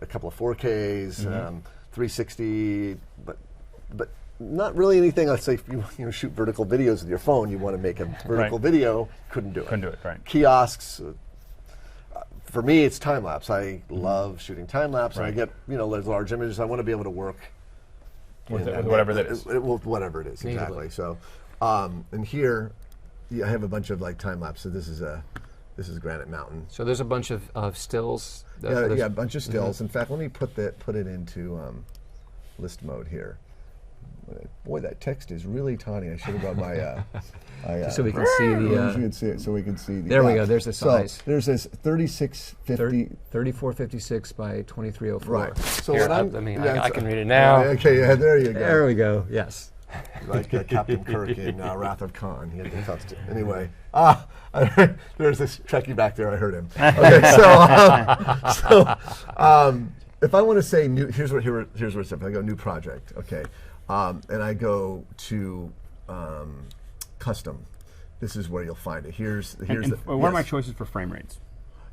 a couple of 4Ks, 360, but not really anything. Let's say if you shoot vertical videos with your phone, you want to make a vertical video, couldn't do it. Couldn't do it, right. Kiosks. For me, it's time lapse. I love shooting time lapse, and I get there's large images. I want to be able to work with whatever that is. With whatever it is, exactly. So, and here, I have a bunch of like time lapse. So this is Granite Mountain. So there's a bunch of stills. Yeah, a bunch of stills. In fact, let me put it into list mode here. Boy, that text is really tiny. I should have brought my. Just so we can see the. You can see it, so we can see. There we go. There's the size. So there's this 3650. 3456 by 2304. Right. So here, what I can read it now. Okay, yeah, there you go. There we go. Yes. Like Captain Kirk in Wrath of Khan. He had the touch. Anyway, there's this Trekkie back there. I heard him. Okay, so if I want to say new, here's where it's up. I go new project. Okay. And I go to custom. This is where you'll find it. What are my choices for frame rates?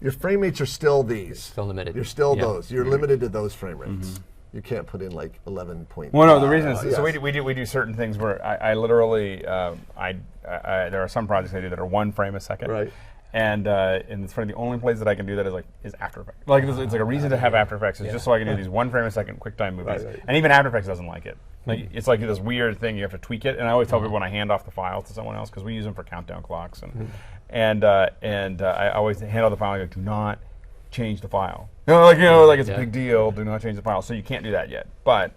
Your frame rates are still these. Still limited. You're still those. You're limited to those frame rates. You can't put in like 11 point. Well, no, the reason is so we do certain things where I literally there are some projects I do that are 1 frame a second. Right. And it's funny, the only place that I can do that is After Effects. Like it's like a reason to have After Effects is just so I can do these 1 frame a second QuickTime movies. Right. And even After Effects doesn't like it. Like it's like this weird thing, you have to tweak it. And I always tell people when I hand off the file to someone else, because we use them for countdown clocks, and I always hand off the file and I go, do not change the file. Like it's a big deal. Do not change the file. So you can't do that yet, but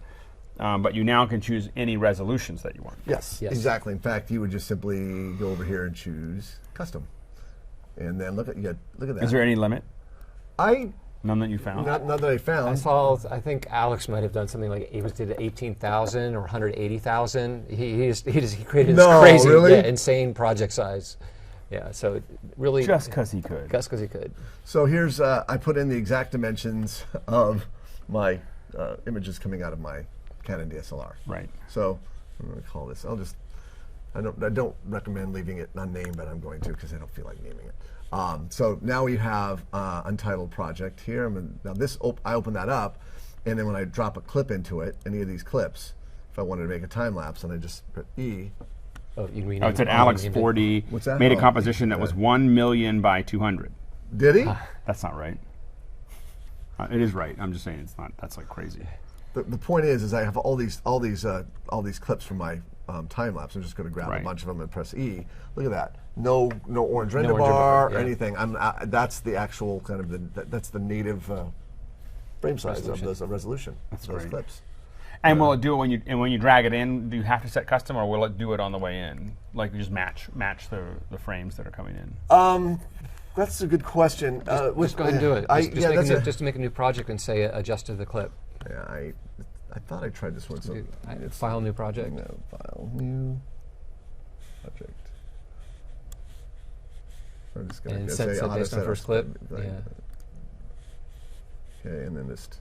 you now can choose any resolutions that you want. Yes, exactly. In fact, you would just simply go over here and choose custom. And then look at that. Is there any limit? None that you found? None that I found. I think Alex might have done something like he did 18,000 or 180,000. He created this crazy, insane project size. Yeah, so really just because he could. Just because he could. So here's I put in the exact dimensions of my images coming out of my Canon DSLR. Right. So I'm going to call this. I don't recommend leaving it unnamed, but I'm going to because I don't feel like naming it. So now we have Untitled Project here. I open that up, and then when I drop a clip into it, any of these clips, if I wanted to make a time lapse, and I just put E. It said Alex 4D What's that? made a composition that was 1 million by 200. Did he? That's not right. It is right. I'm just saying it's not. That's like crazy. The point is I have all these clips from my time lapse. I'm just going to grab a bunch of them and press E. Look at that. No orange render bar or anything. That's the actual kind of that's the native frame size of those resolution. That's those great. clips. And will it do it when you drag it in? Do you have to set custom, or will it do it on the way in? Like you just match the frames that are coming in. That's a good question. Just go ahead and do it. Just to make a new project and say adjust to the clip. Yeah, I thought I tried this one. So file new project. No, file new project. I'm just going to set based on first clip. Right. Yeah. Okay, and then just.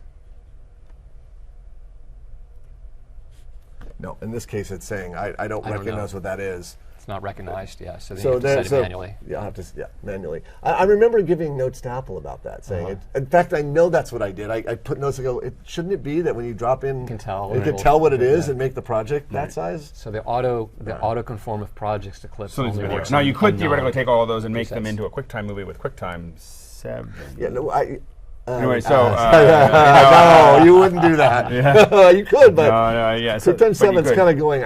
No, in this case, it's saying I don't recognize what that is. It's not recognized, so you have to set it manually. Yeah, I have to, manually. I remember giving notes to Apple about that, saying in fact, I know that's what I did. I put notes and go, shouldn't it be that when you drop in, it can tell what it is and make the project that size? So the auto-conform of projects to clips only works. Now, you could theoretically take all of those and make them into a QuickTime movie with QuickTime 7. Yeah, no, anyway, no, you wouldn't do that. You could, but QuickTime 7 is kind of going.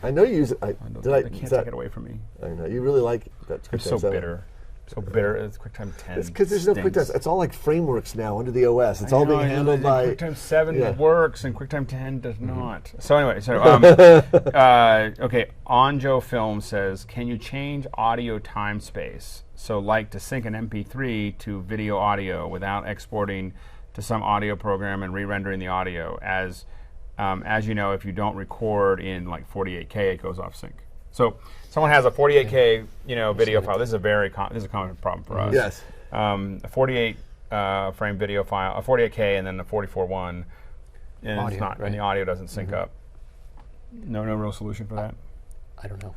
I know you use it. I can't take it away from me. I know you really like that. I'm so bitter. So bitter. It's QuickTime 10. It's because there's no QuickTime. It's all like frameworks now under the OS. It's all being handled by QuickTime 7 works and QuickTime 10 does not. So anyway, okay. Onjo Film says, can you change audio time space? So like to sync an MP3 to video audio without exporting to some audio program and re-rendering the audio. As you know, if you don't record in like 48K, it goes off sync. So someone has a 48K, video file. This is a common problem for us. Yes. A 48 frame video file, a 48K, and then a 44.1, and Audio, it's not, right. and the audio doesn't sync up. No real solution for that. I don't know.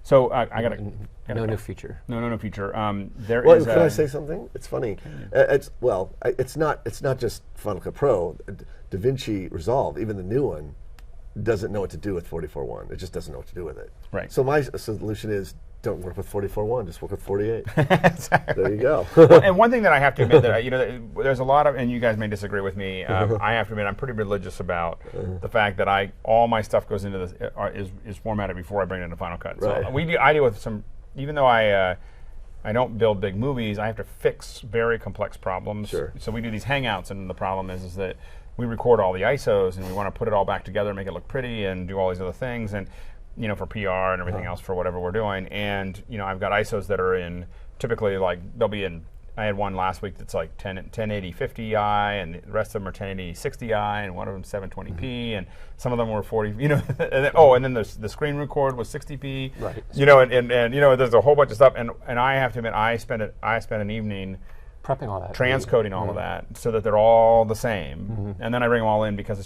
So I got No feature. No feature. Can I say something? It's funny. It's not just Final Cut Pro. DaVinci Resolve, even the new one, doesn't know what to do with 44.1. It just doesn't know what to do with it. Right. So my solution is don't work with 44.1, just work with 48. Exactly. There you go. Well, and one thing that I have to admit that there's a lot of, and you guys may disagree with me. I have to admit I'm pretty religious about the fact that all my stuff goes into this is formatted before I bring it into Final Cut. Right. So I deal with some, even though I don't build big movies, I have to fix very complex problems. Sure. So we do these hangouts, and the problem is that we record all the ISOs and we want to put it all back together and make it look pretty and do all these other things, and for PR and everything else for whatever we're doing. And I've got ISOs that are in typically they'll be in. I had one last week that's like 1080 50i, and the rest of them are 1080 60i, and one of them 720p, and some of them were 40. And then the screen record was 60p. Right. And there's a whole bunch of stuff, and I have to admit I spent an evening prepping all that, transcoding all of that so that they're all the same, and then I bring them all in because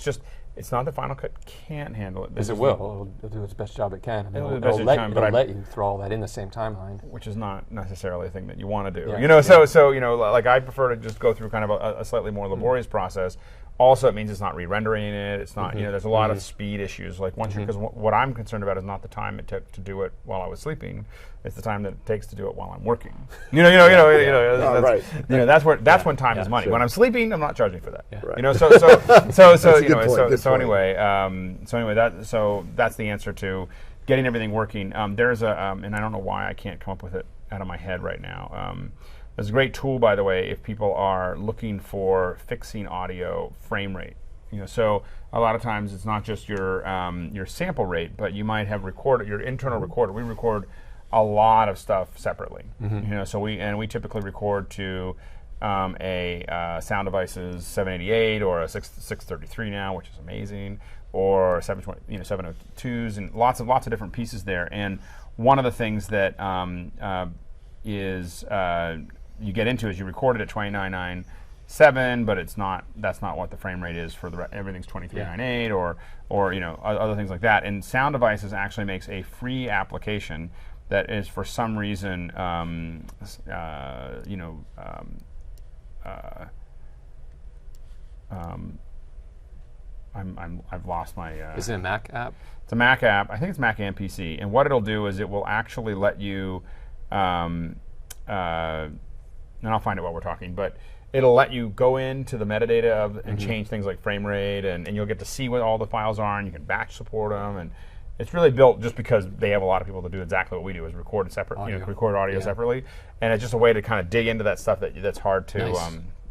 it's not that Final Cut can't handle it. Because it will. It'll do its best job it can. It'll let you throw all that in the same timeline, which is not necessarily a thing that you want to do. Yeah. So like I prefer to just go through kind of a slightly more laborious process. Also, it means it's not re-rendering it. It's not, there's a lot of speed issues. Like because what I'm concerned about is not the time it took to do it while I was sleeping. It's the time that it takes to do it while I'm working. That's when time is money. Sure. When I'm sleeping, I'm not charging for that. Yeah. Right. So that's the answer to getting everything working. There's and I don't know why I can't come up with it out of my head right now. There's a great tool, by the way, if people are looking for fixing audio frame rate. So a lot of times it's not just your sample rate, but you might have recorded your internal recorder. We record a lot of stuff separately. So we typically record to a Sound Devices 788 or a 633 now, which is amazing, or 702s, and lots of different pieces there. And one of the things that you get into is you record it at 29.97, but that's not what the frame rate is for everything's 23.98 or other things like that. And Sound Devices actually makes a free application that is for some reason I've lost my. Is it a Mac app? It's a Mac app. I think it's Mac and PC. And what it'll do is it will actually let you. And I'll find it while we're talking, but it'll let you go into the metadata and change things like frame rate, and you'll get to see what all the files are, and you can batch support them, and it's really built just because they have a lot of people that do exactly what we do, is record audio separately, and it's just a way to kind of dig into that stuff that's hard to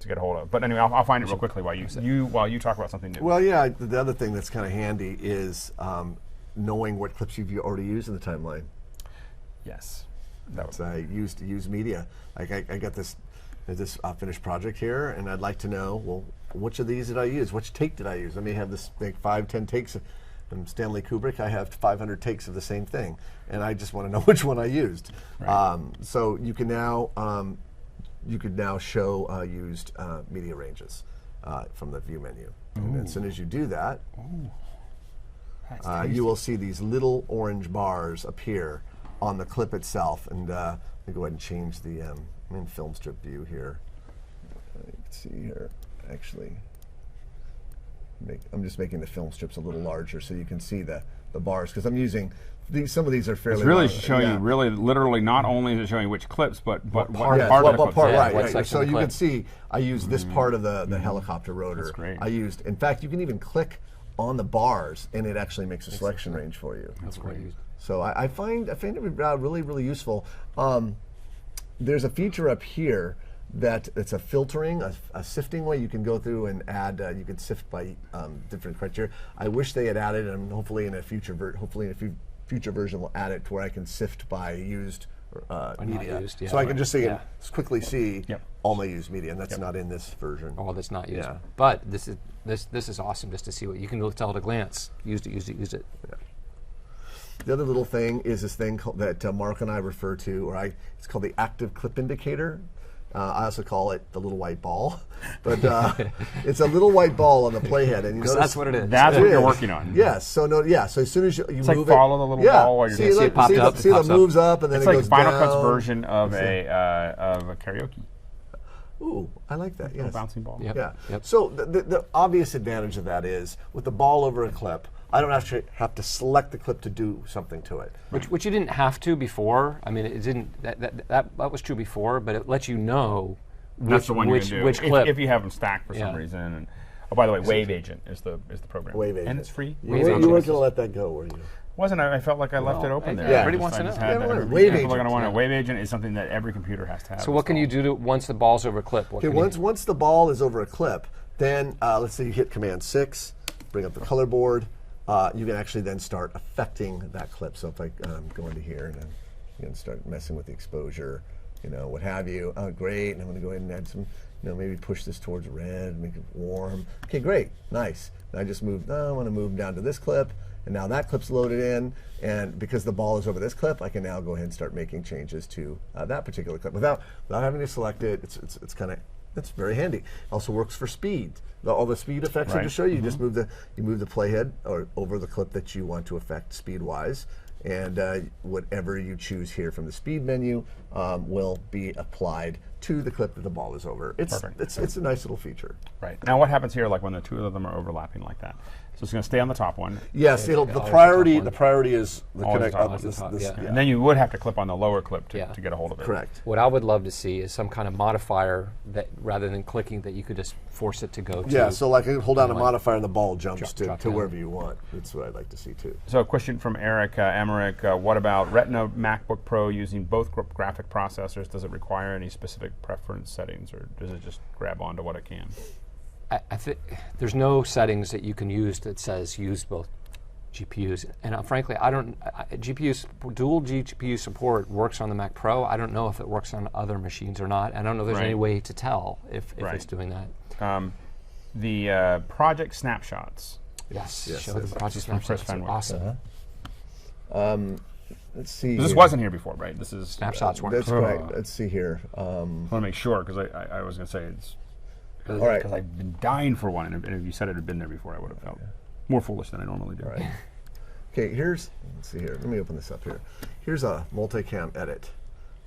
get a hold of. But anyway, I'll find it real quickly while you talk about something new. Well, yeah, the other thing that's kind of handy is knowing what clips you've already used in the timeline. Yes. I use media. Like I got this finished project here, and I'd like to know, well, which of these did I use? Which take did I use? I may have this 5-10 takes from Stanley Kubrick. I have 500 takes of the same thing, and I just want to know which one I used. Right. So you can now show used media ranges from the view menu. And as soon as you do that, you will see these little orange bars appear on the clip itself. And let me go ahead and change the I'm in film strip view here. You can see here, actually. I'm just making the film strips a little larger so you can see the bars, because I'm using some of these are fairly. It's really long, showing you literally not only is it showing you which clips, but what part of the clip. Right. So you can see I used this part of the helicopter rotor. That's great. In fact, you can even click on the bars and it actually makes a selection range for you. That's great. So I find it really, really useful. there's a feature up here that it's a filtering, a sifting way you can go through and add. You can sift by different criteria. I wish they had added, and hopefully in a future version we'll add it to where I can sift by used media. Used, yeah, so I can just quickly see Yep. all my used media, and that's not in this version. All that's not used. Yeah. But this is awesome just to see what you can tell at a glance. Used it, used it, used it. Yeah. The other little thing is this thing that Mark and I refer to, it's called the active clip indicator. I also call it the little white ball, but it's a little white ball on the playhead, and you notice that's what it is. That's what you're working on. Yes. So so as soon as you It's move like follow the little ball while you're See it popped up, see it moves up, and then It's it like goes Final down. Cut's version of a karaoke. Ooh, I like that. Yes. A bouncing ball. Yep. Yeah. Yep. So the obvious advantage of that is with the ball over a clip, I don't actually have to select the clip to do something to it. Which you didn't have to before. I mean, it didn't. That was true before, but it lets you know That's the one you can do. which clip. If you have them stacked for some reason. And, oh, by the way, Wave Agent is the program. Wave Agent. And it's free. You weren't going to let that go, were you? Wasn't I? I felt like I left it open there. Yeah. Everybody wants to know. Wave People are going to want Agent. to. Wave Agent is something that every computer has to have. So what can you do once the ball's over a clip? Okay, once the ball is over a clip, then let's say you hit Command 6, bring up the color board. You can actually then start affecting that clip. So if I go into here and then you can start messing with the exposure, what have you. Oh, great! And I'm going to go ahead and add some. Maybe push this towards red, make it warm. Okay, great, nice. And I just moved. I want to move down to this clip, and now that clip's loaded in. And because the ball is over this clip, I can now go ahead and start making changes to that particular clip without having to select it. It's very handy. Also works for speed. All the speed effects I just show you. You just move the playhead or over the clip that you want to affect speed-wise, and whatever you choose here from the speed menu will be applied to the clip that the ball is over. It's a nice little feature. Right. Now what happens here, like when the two of them are overlapping like that? So it's going to stay on the top one. Yes, the priority is the Always connect. the top. Yeah. And then you would have to clip on the lower clip to get a hold of it. Correct. What I would love to see is some kind of modifier that, rather than clicking, that you could just force it to go to. Yeah, so like I hold down a modifier and the ball jumps drop to down. wherever you want. That's what I'd like to see too. So a question from Eric Emmerich. What about Retina MacBook Pro using both graphic processors? Does it require any specific preference settings, or does it just grab onto what it can? I think there's no settings that you can use that says use both GPUs. And frankly, dual GPU support works on the Mac Pro. I don't know if it works on other machines or not. I don't know if there's any way to tell if it's doing that. The project snapshots. Yes. Show the project snapshots. Awesome. Let's see. This wasn't here before, right? This is Snapshots weren't. That's right. Let's see here. I want to make sure because I was going to say it's. All right. Because I've been dying for one, and if you said it had been there before, I would have felt more foolish than I normally do. Right. Okay, let's see here. Let me open this up here. Here's a multicam edit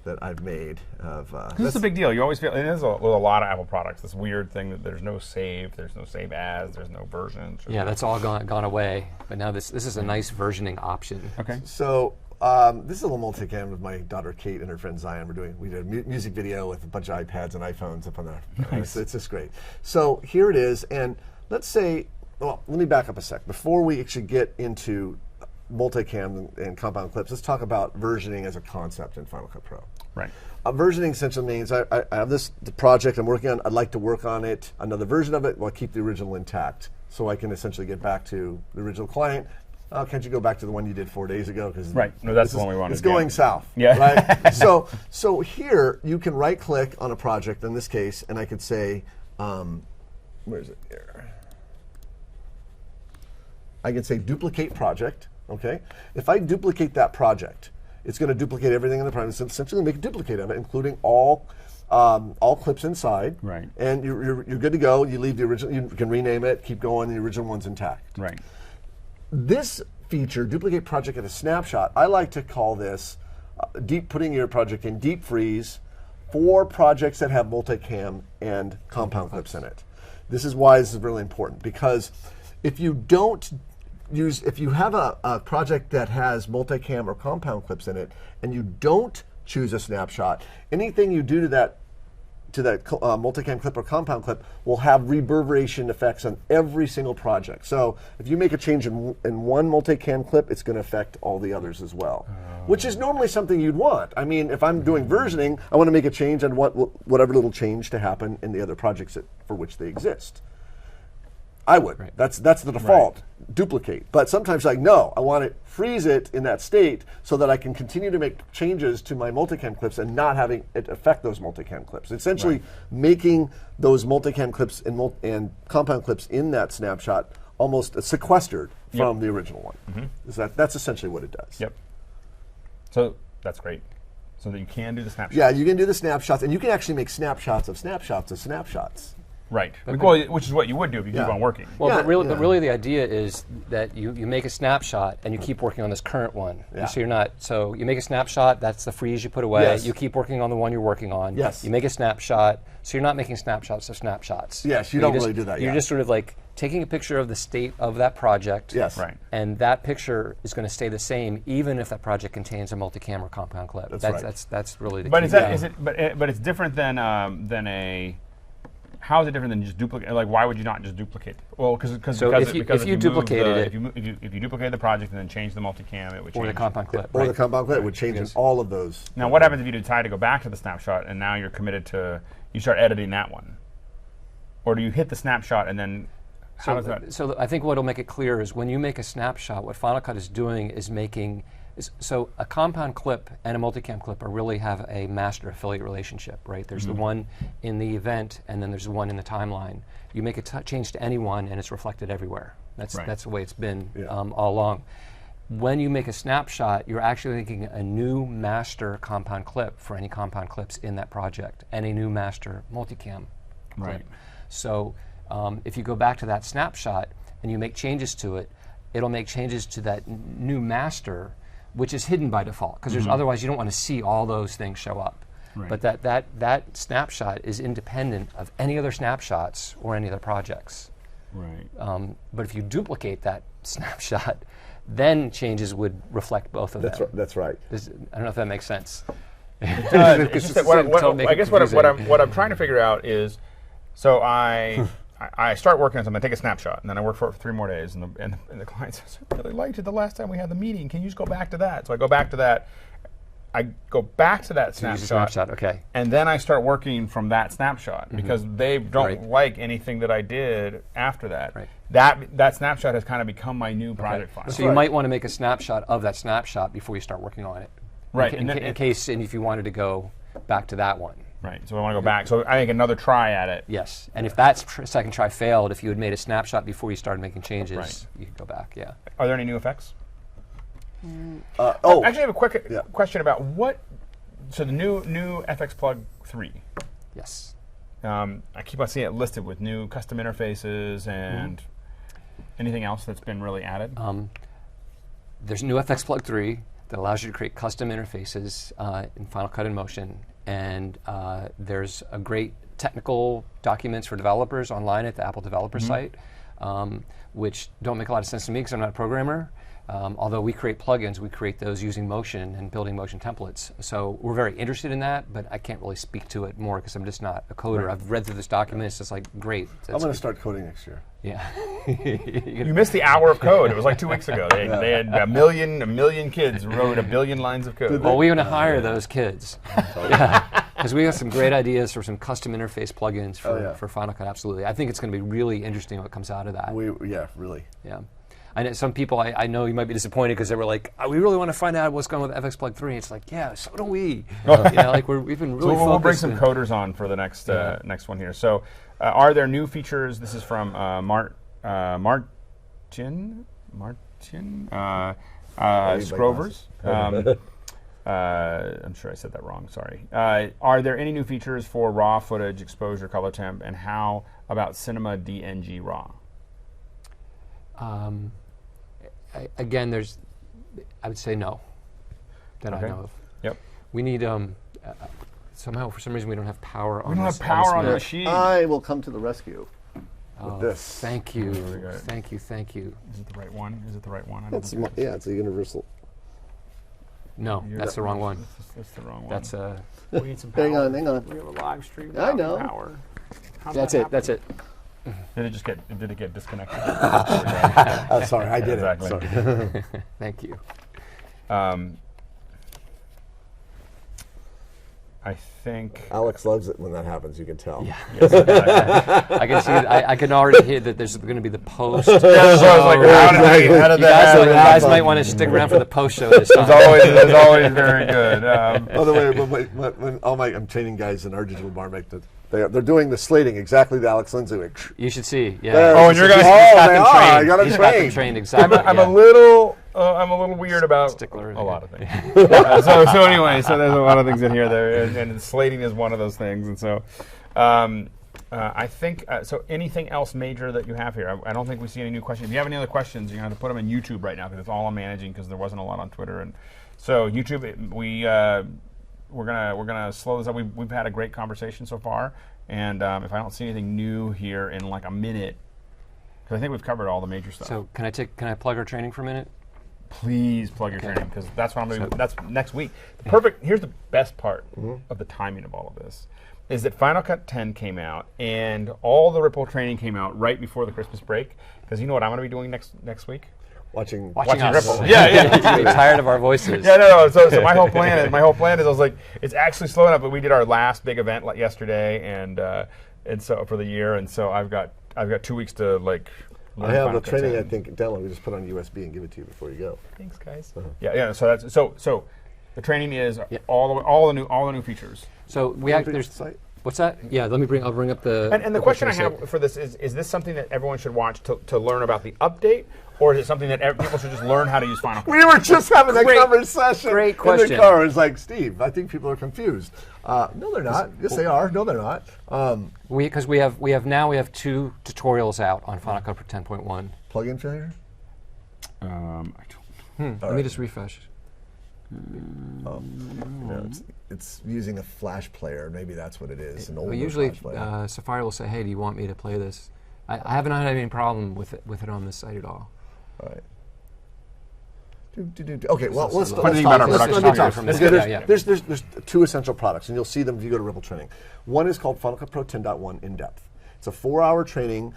that I've made of. This is a big deal. You always feel, and there's with a lot of Apple products, this weird thing that there's no save as, there's no versions. Yeah, that's all gone away. But now this is a nice versioning option. Okay. So this is a little multicam with my daughter Kate and her friend Zion. We did a music video with a bunch of iPads and iPhones up on there. Nice. It's just great. So here it is, and let's say, well, let me back up a sec. Before we actually get into multicam and compound clips, let's talk about versioning as a concept in Final Cut Pro. Right. Versioning essentially means I have the project I'm working on. I'd like to work on it, another version of it, while keep the original intact, so I can essentially get back to the original client. Can't you go back to the one you did 4 days ago? Right. No, that's the one we wanted. It's going south. Yeah. Right. So here you can right-click on a project in this case, and I could say, where is it here? I can say duplicate project. Okay. If I duplicate that project, it's going to duplicate everything in the project. It's essentially make a duplicate of it, including all clips inside. Right. And you're good to go. You leave the original. You can rename it. Keep going. The original one's intact. Right. This feature, duplicate project at a snapshot, I like to call this putting your project in deep freeze for projects that have multicam and compound clips in it. This is why this is really important, because if you have a project that has multicam or compound clips in it and you don't choose a snapshot, anything you do to that multicam clip or compound clip will have reverberation effects on every single project. So if you make a change in one multicam clip, it's going to affect all the others as well, which is normally something you'd want. I mean, if I'm doing versioning, I want to make a change and want whatever little change to happen in the other projects for which they exist. I would. Right. That's the default. Right. Duplicate. But sometimes no, I want to freeze it in that state so that I can continue to make changes to my multicam clips and not having it affect those multicam clips. Essentially making those multicam clips and compound clips in that snapshot almost sequestered from the original one. That's essentially what it does. Yep. So that's great. So that you can do the snapshots. Yeah, you can do the snapshots, and you can actually make snapshots of snapshots of snapshots. Right, which is what you would do if you keep on working. Well, but really the idea is that you make a snapshot and you keep working on this current one. Yeah. So you make a snapshot, that's the freeze you put away. Yes. You keep working on the one you're working on. Yes. You make a snapshot, so you're not making snapshots of snapshots. Yes, you don't really do that. You're just sort of taking a picture of the state of that project. Yes. Right. And that picture is going to stay the same even if that project contains a multi-camera compound clip. That's really the key. But it's different than a. How is it different than just duplicate? Why would you not just duplicate? Well, because if you duplicated it, if you duplicate the project and then change the multicam, it would change. Or the compound clip. Or the compound clip would change in all of those. Now, what happens if you decide to go back to the snapshot and now you're committed to you start editing that one, or do you hit the snapshot and then? How does that? So I think what will make it clear is when you make a snapshot, what Final Cut is doing is making. So a compound clip and a multicam clip really have a master affiliate relationship, right? There's the one in the event, and then there's the one in the timeline. You make a change to any one, and it's reflected everywhere. That's the way it's been all along. When you make a snapshot, you're actually making a new master compound clip for any compound clips in that project, and a new master multicam clip. So if you go back to that snapshot and you make changes to it, it'll make changes to that new master, which is hidden by default, because otherwise you don't want to see all those things show up. Right. But that snapshot is independent of any other snapshots or any other projects. Right. But if you duplicate that snapshot, then changes would reflect both of them. That's right. I don't know if that makes sense. It does. It's just that I guess what I'm trying to figure out is, so I start working on something, I take a snapshot, and then I work for it for 3 more days, and the client says, I really liked it the last time we had the meeting. Can you just go back to that? So I go back to that. I go back to that snapshot, okay. And then I start working from that snapshot because they don't like anything that I did after that. Right. That snapshot has kind of become my new project file. So you might want to make a snapshot of that snapshot before you start working on it. Right. In case if you wanted to go back to that one. Right, so I want to go back. So I make another try at it. Yes, and if that second try failed, if you had made a snapshot before you started making changes, you could go back, Are there any new effects? I actually have a quick question about so the new FX Plug 3. Yes. I keep on seeing it listed with new custom interfaces and anything else that's been really added? There's a new FX Plug 3 that allows you to create custom interfaces in Final Cut in Motion. And there's a great technical documents for developers online at the Apple developer site, which don't make a lot of sense to me because I'm not a programmer. Although we create plugins, we create those using Motion and building Motion templates. So we're very interested in that, but I can't really speak to it more because I'm just not a coder. I've read through this document. It's just like, great. I'm going to start coding next year. Yeah. You missed the hour of code. It was like 2 weeks ago. They had a million kids wrote 1 billion lines of code. Well, we're going to hire those kids. Because we have some great ideas for some custom interface plugins for Final Cut, absolutely. I think it's going to be really interesting what comes out of that. Really. Yeah. I know some people I know you might be disappointed because they were like, we really want to find out what's going on with FX Plug 3. It's like, yeah, so do we. We've been really focused. We'll bring some coders on for the next next one here. So, are there new features? This is from Martin Scrovers. I'm sure I said that wrong. Sorry. Are there any new features for raw footage, exposure, color temp, and how about Cinema DNG RAW? Again, I would say no, that I know of. Yep. We need somehow for some reason we don't have power on. We don't have power on the machine. I will come to the rescue. With this. Thank you. Thank you. Is it the right one? It's a universal. No, that's the wrong one. That's the wrong one. That's we need some power. Hang on. We have a live stream. I know. Power. How's That's that it. happen? That's it. Did it get disconnected? Sorry, I did Exactly. it. Sorry. Thank you. I think. Alex loves it when that happens. You can tell. Yeah. I can see. I can already hear that there's going to be the post. Yeah, so I was like, how did You that guys happen? might want to stick around for the post show this time. It's always very good. By the way, when I'm training guys in our digital bar make they're doing the slating exactly the Alex Lindsay way. You should see. Yeah. There. Oh, and you're guys. They are. I got them He's got them trained. trained exactly. I'm yeah. a little weird about Stickler a lot of things. So anyway, so there's a lot of things in here there, and slating is one of those things, and so. I think, so anything else major that you have here? I don't think we see any new questions. If you have any other questions, you're going to have to put them in YouTube right now because it's all I'm managing because there wasn't a lot on Twitter. And so YouTube, we're gonna slow this up. We've had a great conversation so far, and if I don't see anything new here in like a minute, because I think we've covered all the major stuff. So can I plug our training for a minute? Please plug your training because that's what I'm doing. That's next week. Here's the best part of the timing of all of this. Is that Final Cut 10 came out and all the Ripple training came out right before the Christmas break. Because you know what I'm going to be doing next week? Watching us. Ripple. Yeah. You're tired of our voices. Yeah, no. So my whole plan is I was like, it's actually slowing up. But we did our last big event yesterday, and so for the year, and so I've got 2 weeks to like. I have the training. I think download. We just put on USB and give it to you before you go. Thanks, guys. Yeah. So that's so. The training is all the new features. So there's what's that? Yeah, I'll bring up the. And the question I have for this is this something that everyone should watch to learn about the update, or is it something that people should just learn how to use Final Cut? We were just having that conversation great in question. the car. It's like, Steve, I think people are confused. No, they're not. Yes, they are. No, they're not. Because we have 2 tutorials out on Final Cut for 10.1. Plug-in failure? I don't. Let me just refresh. No, it's using a Flash player. Maybe that's what it is. An older Usually, Flash player. Safari will say, "Hey, do you want me to play this?" I haven't had any problem with it on this site at all. All right. Okay, well, let's talk. There's 2 essential products, and you'll see them if you go to Ripple Training. One is called Final Cut Pro 10.1 In Depth. It's a 4-hour training,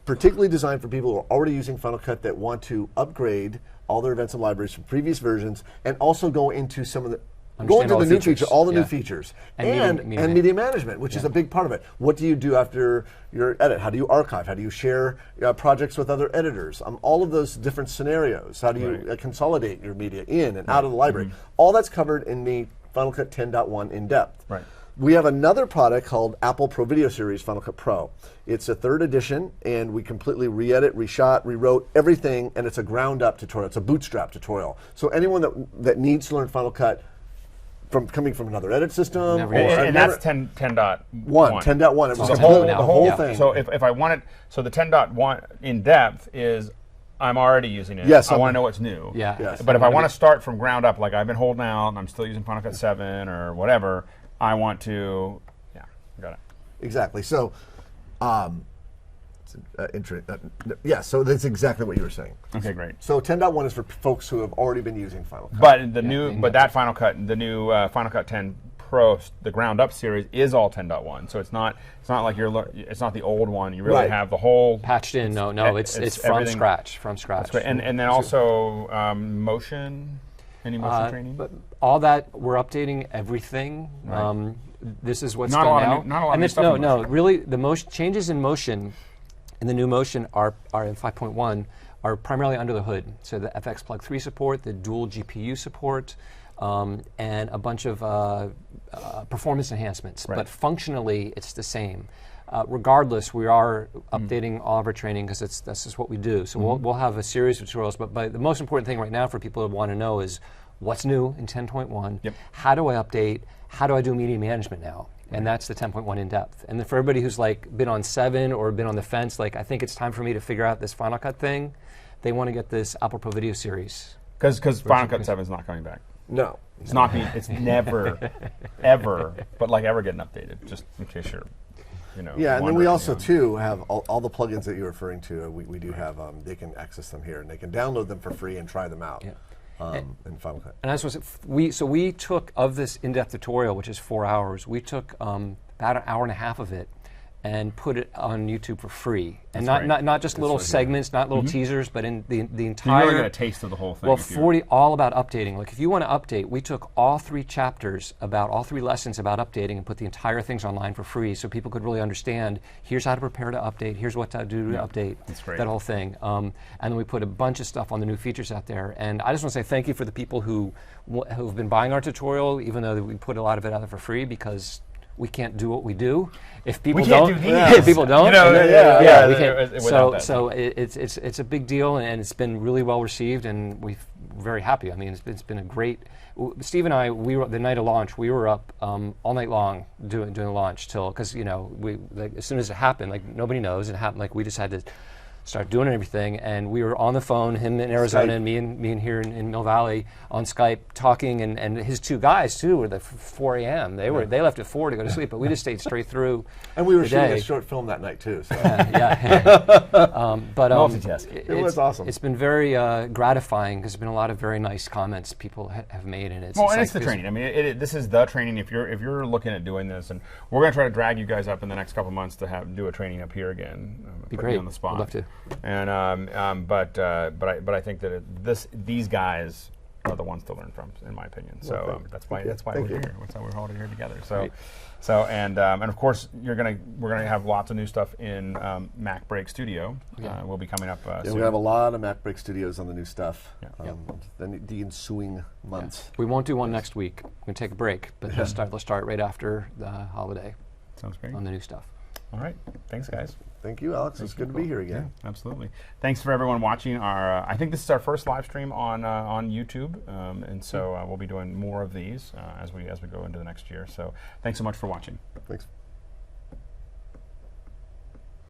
particularly designed for people who are already using Final Cut that want to upgrade all their events and libraries from previous versions, and also go into some of the new features, all the new features, and media management, which is a big part of it. What do you do after your edit? How do you archive? How do you share projects with other editors? All of those different scenarios. How do you consolidate your media in and out of the library? All that's covered in the Final Cut 10.1 In Depth. Right. We have another product called Apple Pro Video Series Final Cut Pro. It's a 3rd edition, and we completely re-edit, reshot, rewrote everything, and it's a ground-up tutorial. It's a bootstrap tutorial. So anyone that needs to learn Final Cut coming from another edit system, and that's 10.1. 10.1. So the whole thing. So if I want it, so the 10.1 In Depth is. I'm already using it. Yes, I want to know what's new. Yeah. Yes. But if I want to start from ground up, like I've been holding out and I'm still using Final Cut 7 or whatever, I want to, got it. Exactly. So, so that's exactly what you were saying. Okay, great. So 10.1 is for folks who have already been using Final Cut. But the new Final Cut 10 Pro, the ground up series is all 10.1. So it's not like it's not the old one. You really have the whole patched in. No, it's from scratch. That's great. And then also motion. Any motion training? But all that, we're updating everything. Right. This is what's not done a lot now. of not a lot of stuff. No. Really, the changes in motion, in the new motion are in 5.1 are primarily under the hood. So the FX Plug 3 support, the dual GPU support, and a bunch of performance enhancements. Right. But functionally, it's the same. Regardless, we are updating all of our training because that's just what we do. So we'll have a series of tutorials. But the most important thing right now for people to want to know is what's new in 10.1. Yep. How do I update? How do I do media management now? And that's the 10.1 In Depth. And then for everybody who's like been on 7 or been on the fence, like I think it's time for me to figure out this Final Cut thing. They want to get this Apple Pro Video Series. Because Final Cut 7 is not coming back. No. It's not being. It's never, ever, but like ever getting updated. Just in case you're. Yeah, and then we also too have all the plugins that you're referring to. We do have. They can access them here, and they can download them for free and try them out. Yeah. in Final Cut. And that's what we took of this in-depth tutorial, which is 4 hours. We took about an hour and a half of it and put it on YouTube for free, and not just little segments, not little teasers, but in the entire. You really get a taste of the whole thing. Well, all about updating. Like if you want to update, we took all 3 chapters about all 3 lessons about updating and put the entire things online for free, so people could really understand. Here's how to prepare to update. Here's what to do to update. That's great. That whole thing. And then we put a bunch of stuff on the new features out there. And I just want to say thank you for the people who've been buying our tutorial, even though we put a lot of it out there for free, because we can't do what we do if people don't. If people don't, we can't. So it's a big deal, and it's been really well received, and we're very happy. I mean, it's been a great. Steve and I, we were the night of launch. We were up all night long doing the launch till, because as soon as it happened, like nobody knows it happened. Like we just had to start doing everything, and we were on the phone, him in Arizona, and me in here in Mill Valley on Skype talking, and his 2 guys too were the 4 a.m. They left at 4 to go to sleep, but we just stayed straight through. And we were shooting a short film that night too. So. But multitasking. It was awesome. It's been very gratifying, because there's been a lot of very nice comments people have made, and it's it's the training. I mean, this is the training. If you're looking at doing this, and we're going to try to drag you guys up in the next couple months to do a training up here again. Be great. On the spot. I'd love to. And but I think that these guys are the ones to learn from, in my opinion. So that's why we're here. That's why we're all here together. So and of course we're gonna have lots of new stuff in Mac Break Studio. Will be coming up. Soon. We have a lot of Mac Break Studios on the new stuff. Yeah. The ensuing months. Yeah. We won't do one next week. We're gonna take a break, but let's start right after the holiday. Sounds great. On the new stuff. All right. Thanks, guys. Thank you, Alex. It's good to be here again. Yeah, absolutely. Thanks for everyone watching our. I think this is our first live stream on YouTube, and so we'll be doing more of these as we go into the next year. So thanks so much for watching. Thanks.